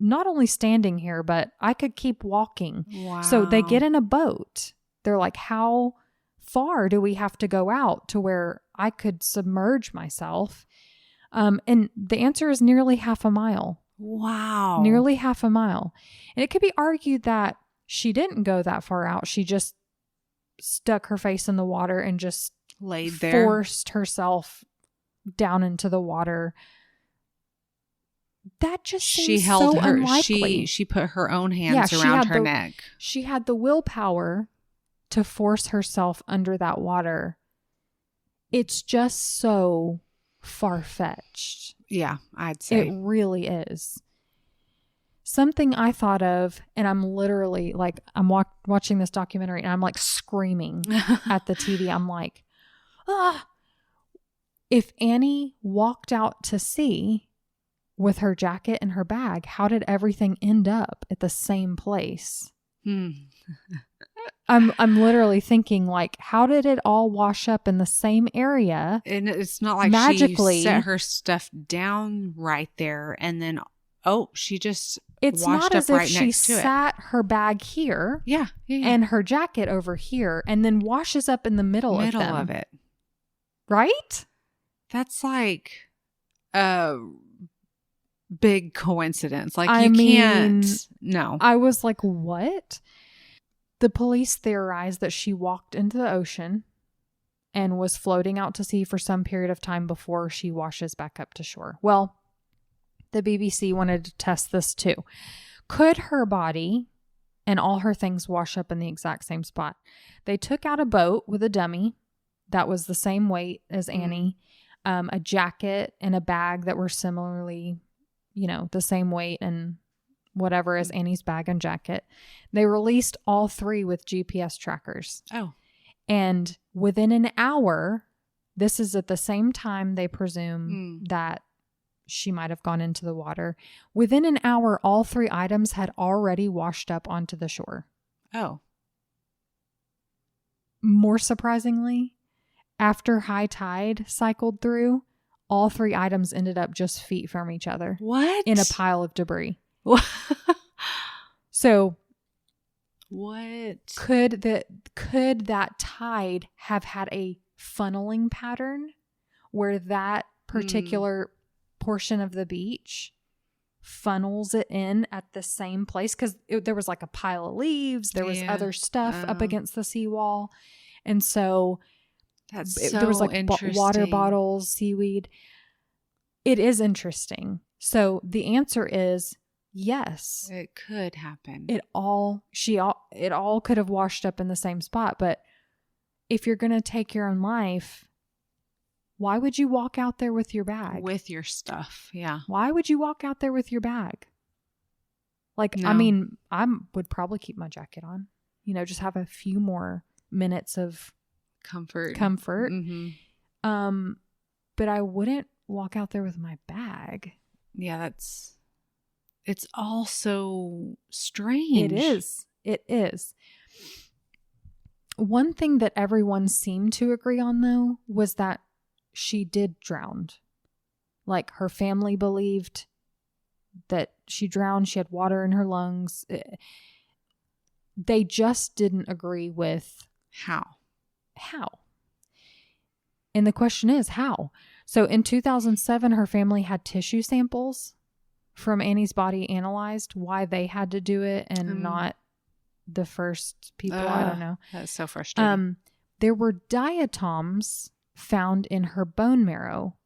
not only standing here, but I could keep walking. Wow. So they get in a boat. They're like, how far do we have to go out to where I could submerge myself? And the answer is nearly half a mile. Wow. Nearly half a mile. And it could be argued that she didn't go that far out. She just stuck her face in the water and just laid there, forced herself down into the water. That just seems so unlikely. She put her own hands around her neck. She had the willpower to force herself under that water. It's just so far-fetched. Yeah, I'd say. It really is. Something I thought of, and I'm literally like, I'm watching this documentary and I'm like screaming at the TV. I'm like, if Annie walked out to sea with her jacket and her bag, how did everything end up at the same place? I'm literally thinking, like, how did it all wash up in the same area? And it's not like magically she set her stuff down right there and then she just it's washed not up as if right she next to sat her bag here, yeah. and her jacket over here, and then washes up in the middle of it. Right? That's like a big coincidence. Like, can't. No. I was like, what? The police theorized that she walked into the ocean and was floating out to sea for some period of time before she washes back up to shore. Well, the BBC wanted to test this too. Could her body and all her things wash up in the exact same spot? They took out a boat with a dummy that was the same weight as Annie, a jacket and a bag that were similarly, the same weight and whatever as Annie's bag and jacket. They released all three with GPS trackers. Oh. And within an hour, this is at the same time they presume that she might have gone into the water. Within an hour, all three items had already washed up onto the shore. Oh. More surprisingly, after high tide cycled through, all three items ended up just feet from each other. What? In a pile of debris. What? So, what? Could that tide have had a funneling pattern where that particular portion of the beach funnels it in at the same place? Because there was like a pile of leaves, there was other stuff up against the seawall, and so there was like water bottles, seaweed. It is interesting. So the answer is yes. It could happen. It all could have washed up in the same spot. But if you're going to take your own life, why would you walk out there with your bag? With your stuff, yeah. Why would you walk out there with your bag? Like, No. I mean, I would probably keep my jacket on. Just have a few more minutes of comfort. Mm-hmm. But I wouldn't walk out there with my bag. Yeah, it's all so strange. It is. One thing that everyone seemed to agree on, though, was that she did drown. Like, her family believed that she drowned. She had water in her lungs. They just didn't agree with how. And the question is, how? So in 2007, her family had tissue samples from Annie's body analyzed. Why they had to do it and not the first people, I don't know. That's so frustrating. There were diatoms found in her bone marrow,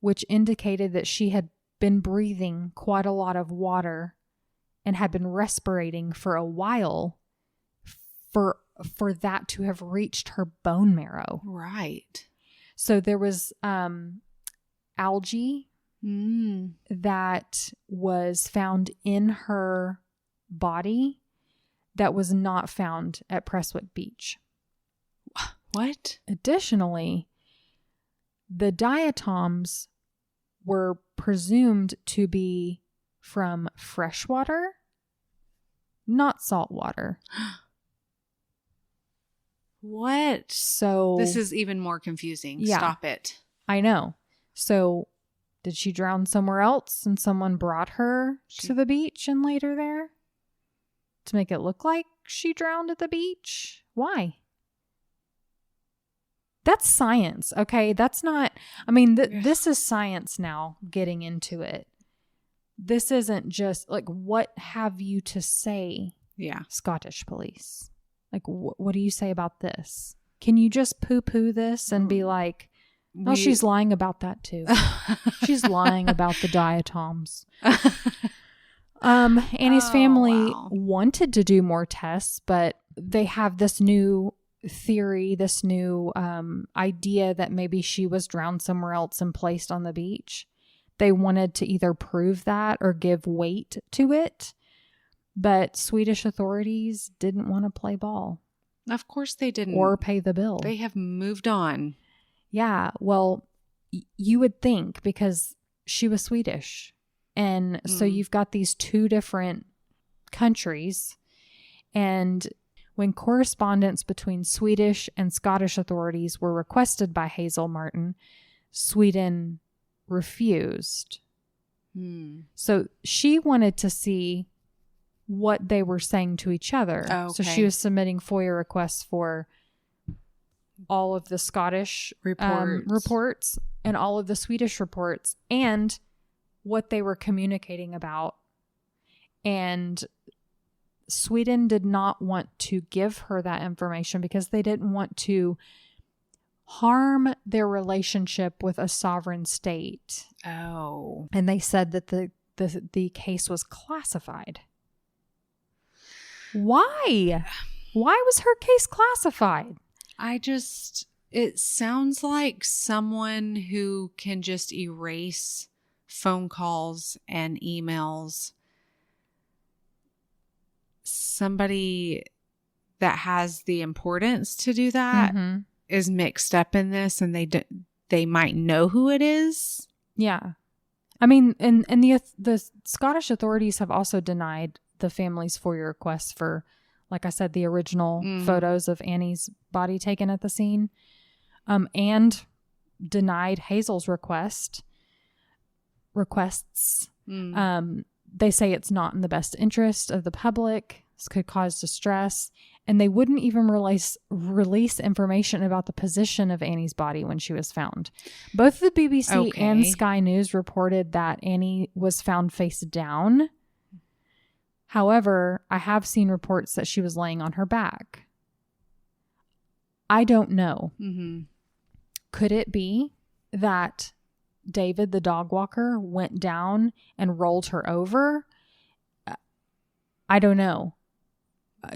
which indicated that she had been breathing quite a lot of water and had been respirating for a while for that to have reached her bone marrow. Right. So there was algae that was found in her body that was not found at Prestwick Beach. What? Additionally, The diatoms were presumed to be from fresh water, not salt water. What? So this is even more confusing. Yeah. Stop it. I know. So did she drown somewhere else and someone brought her to the beach and laid her there to make it look like she drowned at the beach? Why? That's science, okay? That's not, I mean, this is science now getting into it. This isn't just like, what have you to say, Scottish police? Like, what do you say about this? Can you just poo-poo this and be like, no, she's lying about that too. She's lying about the diatoms. Annie's family wanted to do more tests, but they have this new theory, this new idea that maybe she was drowned somewhere else and placed on the beach. They wanted to either prove that or give weight to it, but Swedish authorities didn't want to play ball. Of course they didn't. Or pay the bill. They have moved on. Yeah, well, you would think, because she was Swedish. And so you've got these two different countries. And when correspondence between Swedish and Scottish authorities were requested by Hazel Martin, Sweden refused. So she wanted to see what they were saying to each other. So she was submitting FOIA requests for all of the Scottish reports and all of the Swedish reports and what they were communicating about. And Sweden did not want to give her that information because they didn't want to harm their relationship with a sovereign state. Oh. And they said that the case was classified. Why? Why was her case classified? It sounds like someone who can just erase phone calls and emails. Somebody that has the importance to do that is mixed up in this, and they might know who it is. Yeah. I mean, and the Scottish authorities have also denied the family's FOIA requests for, like I said, the original photos of Annie's body taken at the scene, and denied Hazel's requests. They say it's not in the best interest of the public. This could cause distress. And they wouldn't even release information about the position of Annie's body when she was found. Both the BBC and Sky News reported that Annie was found face down. However, I have seen reports that she was laying on her back. I don't know. Could it be that David, the dog walker, went down and rolled her over? I don't know.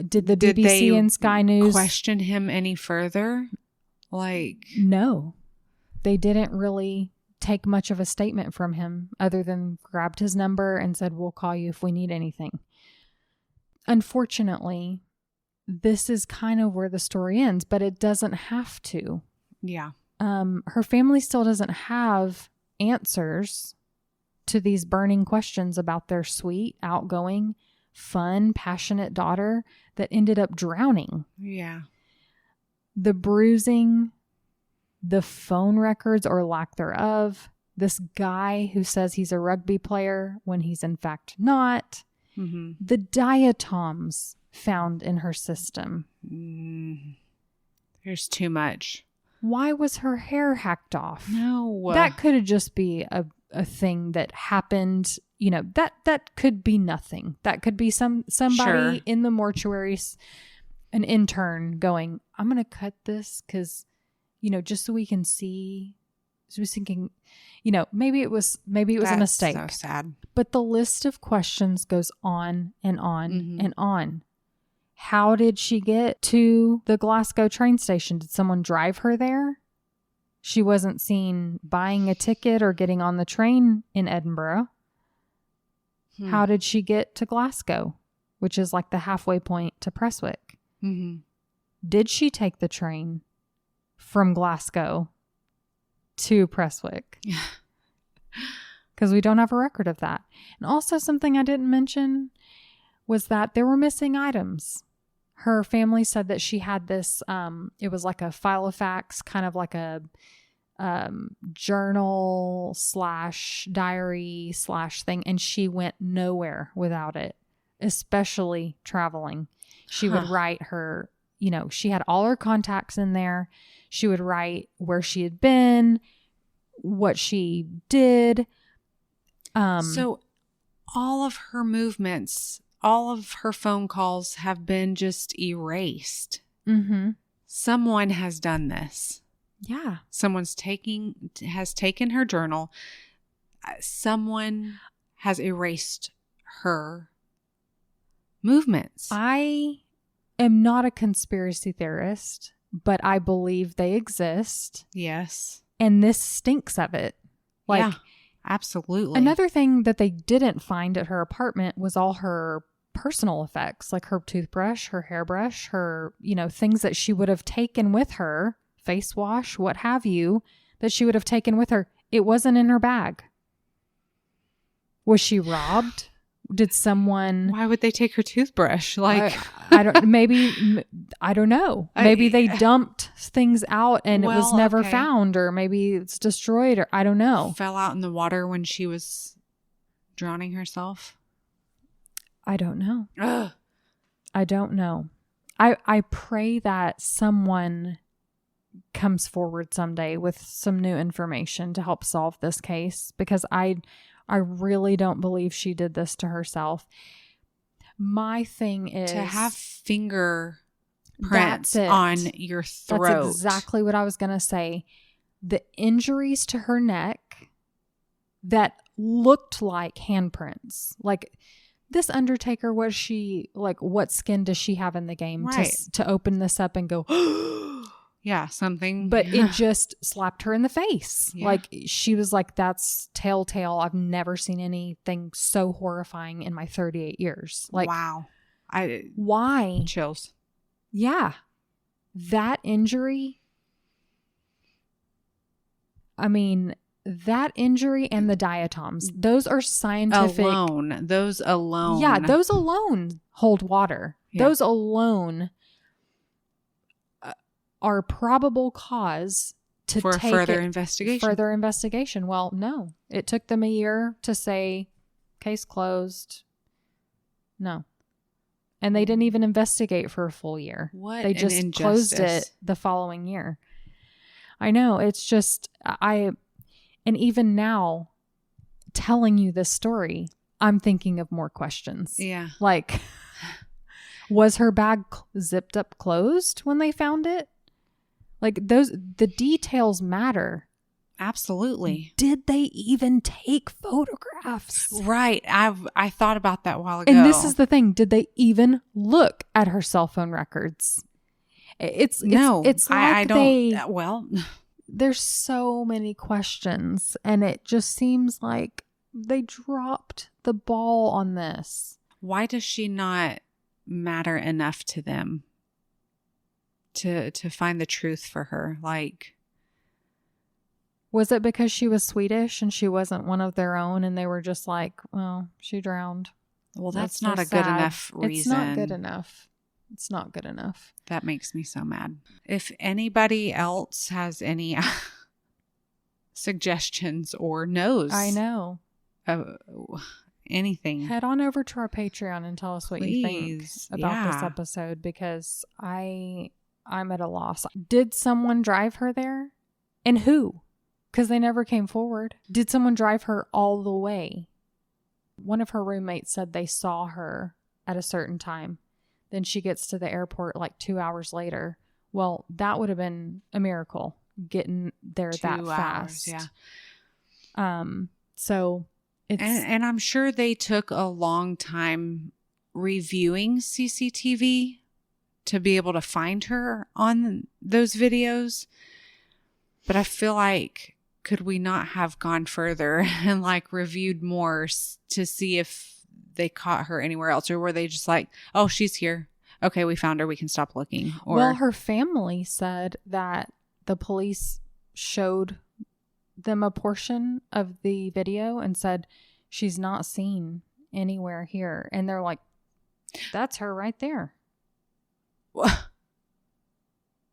Did the BBC and Sky News question him any further? No. They didn't really take much of a statement from him other than grabbed his number and said, we'll call you if we need anything. Unfortunately, this is kind of where the story ends, but it doesn't have to. Yeah. Her family still doesn't have answers to these burning questions about their sweet, outgoing, fun, passionate daughter that ended up drowning. Yeah. The bruising, the phone records or lack thereof, this guy who says he's a rugby player when he's in fact not, the diatoms found in her system. There's too much. Why was her hair hacked off? No. That could have just be a thing that happened. You know, that could be nothing. That could be somebody in the mortuary, an intern going, I'm going to cut this because, just so we can see. So I was thinking, maybe it was a mistake. That's so sad. But the list of questions goes on and on and on. How did she get to the Glasgow train station? Did someone drive her there? She wasn't seen buying a ticket or getting on the train in Edinburgh. How did she get to Glasgow, which is like the halfway point to Prestwick? Did she take the train from Glasgow to Prestwick. Because we don't have a record of that. And also something I didn't mention was that there were missing items. Her family said that she had this, it was like a Filofax, kind of like a journal / diary / thing. And she went nowhere without it, especially traveling. She would write her, she had all her contacts in there. She would write where she had been, what she did. So all of her movements, all of her phone calls have been just erased. Mm-hmm. Someone has done this. Yeah. Someone's has taken her journal. Someone has erased her movements. I am not a conspiracy theorist, but I believe they exist. Yes. And this stinks of it. Yeah, absolutely. Another thing that they didn't find at her apartment was all her personal effects, like her toothbrush, her hairbrush, her, things that she would have taken with her, face wash, what have you, that she would have taken with her. It wasn't in her bag. Was she robbed? Did someone... Why would they take her toothbrush? I don't know. Maybe they dumped things out and it was never found, or maybe it's destroyed, or I don't know. Fell out in the water when she was drowning herself? I don't know. Ugh. I don't know. I pray that someone comes forward someday with some new information to help solve this case, because I really don't believe she did this to herself. My thing is... to have fingerprints on your throat. That's exactly what I was going to say. The injuries to her neck that looked like handprints. Like, this Undertaker, was she... like, what skin does she have in the game to open this up and go... Yeah, something. But it just slapped her in the face. Yeah. Like, she was like, that's telltale. I've never seen anything so horrifying in my 38 years. Like, wow. Why? Chills. Yeah. That injury. I mean, that injury and the diatoms, those are scientific. Those alone. Yeah, those alone hold water. Yeah. Those alone are probable cause for further investigation. Well, no. It took them a year to say, case closed. No. And they didn't even investigate for a full year. What? They just closed it the following year. I know. It's just, and even now, telling you this story, I'm thinking of more questions. Yeah. Like, was her bag zipped up closed when they found it? Like, the details matter. Absolutely. Did they even take photographs? Right. I thought about that a while ago. And this is the thing. Did they even look at her cell phone records? It's like I don't. Well, there's so many questions, and it just seems like they dropped the ball on this. Why does she not matter enough to them to find the truth for her? Like, was it because she was Swedish and she wasn't one of their own, and they were just like, well, she drowned? Well, that's not a good enough reason. It's not good enough. It's not good enough. That makes me so mad. If anybody else has any suggestions or knows, I know, anything, head on over to our Patreon and tell us what you think about this episode, because I'm at a loss. Did someone drive her there? And who? Because they never came forward. Did someone drive her all the way? One of her roommates said they saw her at a certain time. Then she gets to the airport like 2 hours later. Well, that would have been a miracle, getting there that fast. Yeah. So it's... And I'm sure they took a long time reviewing CCTV to be able to find her on those videos. But I feel like, could we not have gone further and like reviewed more to see if they caught her anywhere else? Or were they just like, oh, she's here. Okay, we found her. We can stop looking. Or, well, her family said that the police showed them a portion of the video and said, she's not seen anywhere here. And they're like, that's her right there.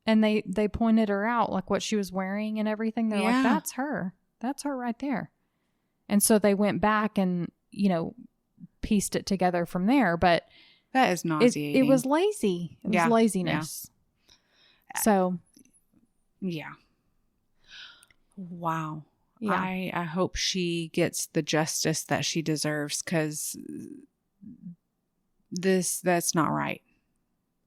And they pointed her out, like what she was wearing and everything. They're like, that's her. That's her right there. And so they went back and, pieced it together from there. But that is nauseating. It was lazy. It was laziness. Yeah. So. Yeah. Wow. Yeah. I hope she gets the justice that she deserves, because that's not right.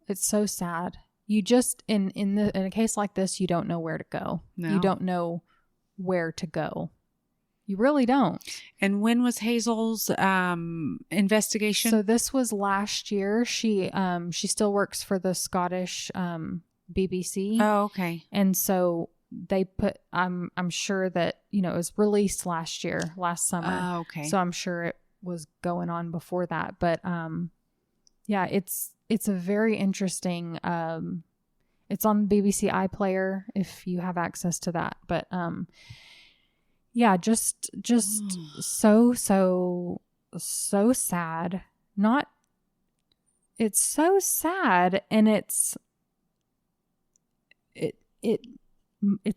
It's so sad. You just, in a case like this, you don't know where to go. No. You don't know where to go. You really don't. And when was Hazel's investigation? So this was last year. She still works for the Scottish BBC. Oh, okay. And so they put, I'm sure that, it was released last summer. Oh, okay. So I'm sure it was going on before that. But yeah, it's a very interesting, it's on BBC iPlayer if you have access to that. But yeah, just so sad. It's so sad, and it's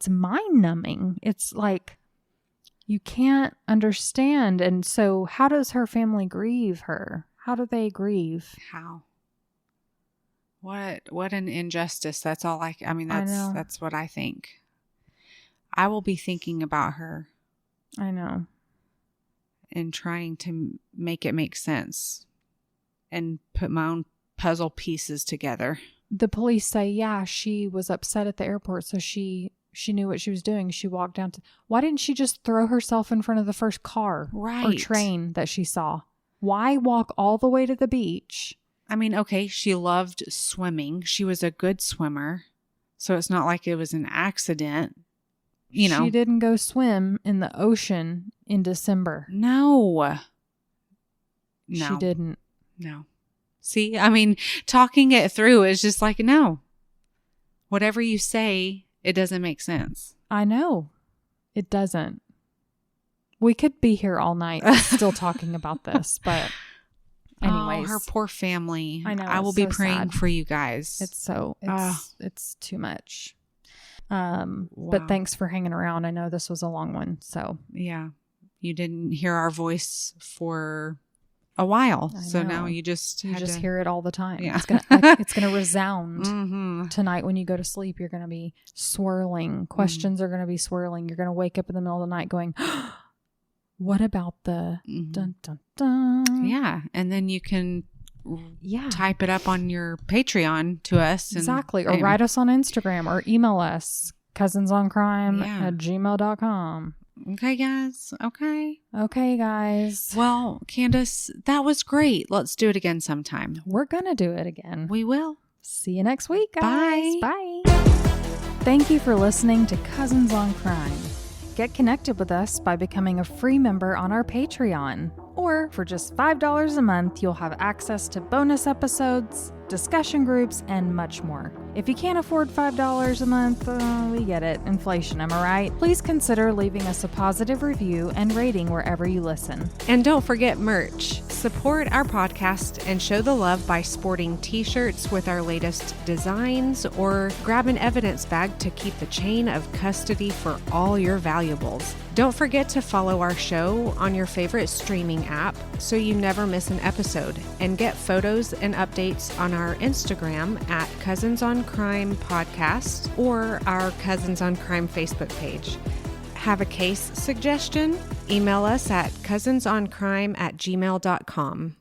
mind numbing. It's like you can't understand. And so how does her family grieve her? How do they grieve? How? What an injustice. That's all that's what I think. I will be thinking about her. I know. And trying to make it make sense and put my own puzzle pieces together. The police say, she was upset at the airport, so she knew what she was doing. She walked down to... Why didn't she just throw herself in front of the first car or train that she saw? Why walk all the way to the beach? I mean, okay, she loved swimming. She was a good swimmer, so it's not like it was an accident. She didn't go swim in the ocean in December. No. She didn't. No. See, I mean, talking it through is just like, no. Whatever you say, it doesn't make sense. I know. It doesn't. We could be here all night still talking about this, but anyways. Oh, her poor family. I know. I will be praying for you guys. It's too much. But thanks for hanging around. I know this was a long one, so. Yeah. You didn't hear our voice for a while. So now you just hear it all the time. Yeah. It's gonna resound tonight when you go to sleep. You're gonna be swirling. Questions are gonna be swirling. You're gonna wake up in the middle of the night going, what about the dun dun dun? Yeah. And then you can type it up on your Patreon to us. Exactly. Or write us on Instagram or email us, cousinsoncrime@gmail.com. Okay, guys. Okay, guys. Well, Candace, that was great. Let's do it again sometime. We're going to do it again. We will. See you next week, Bye. guys. Bye. Thank you for listening to Cousins on Crime. Get connected with us by becoming a free member on our Patreon. Or for just $5 a month, you'll have access to bonus episodes, discussion groups, and much more. If you can't afford $5 a month, we get it. Inflation, am I right? Please consider leaving us a positive review and rating wherever you listen. And don't forget merch. Support our podcast and show the love by sporting t-shirts with our latest designs, or grab an evidence bag to keep the chain of custody for all your valuables. Don't forget to follow our show on your favorite streaming app so you never miss an episode, and get photos and updates on our Instagram at Cousins on Crime Podcast or our Cousins on Crime Facebook page. Have a case suggestion? Email us at cousinsoncrime@gmail.com.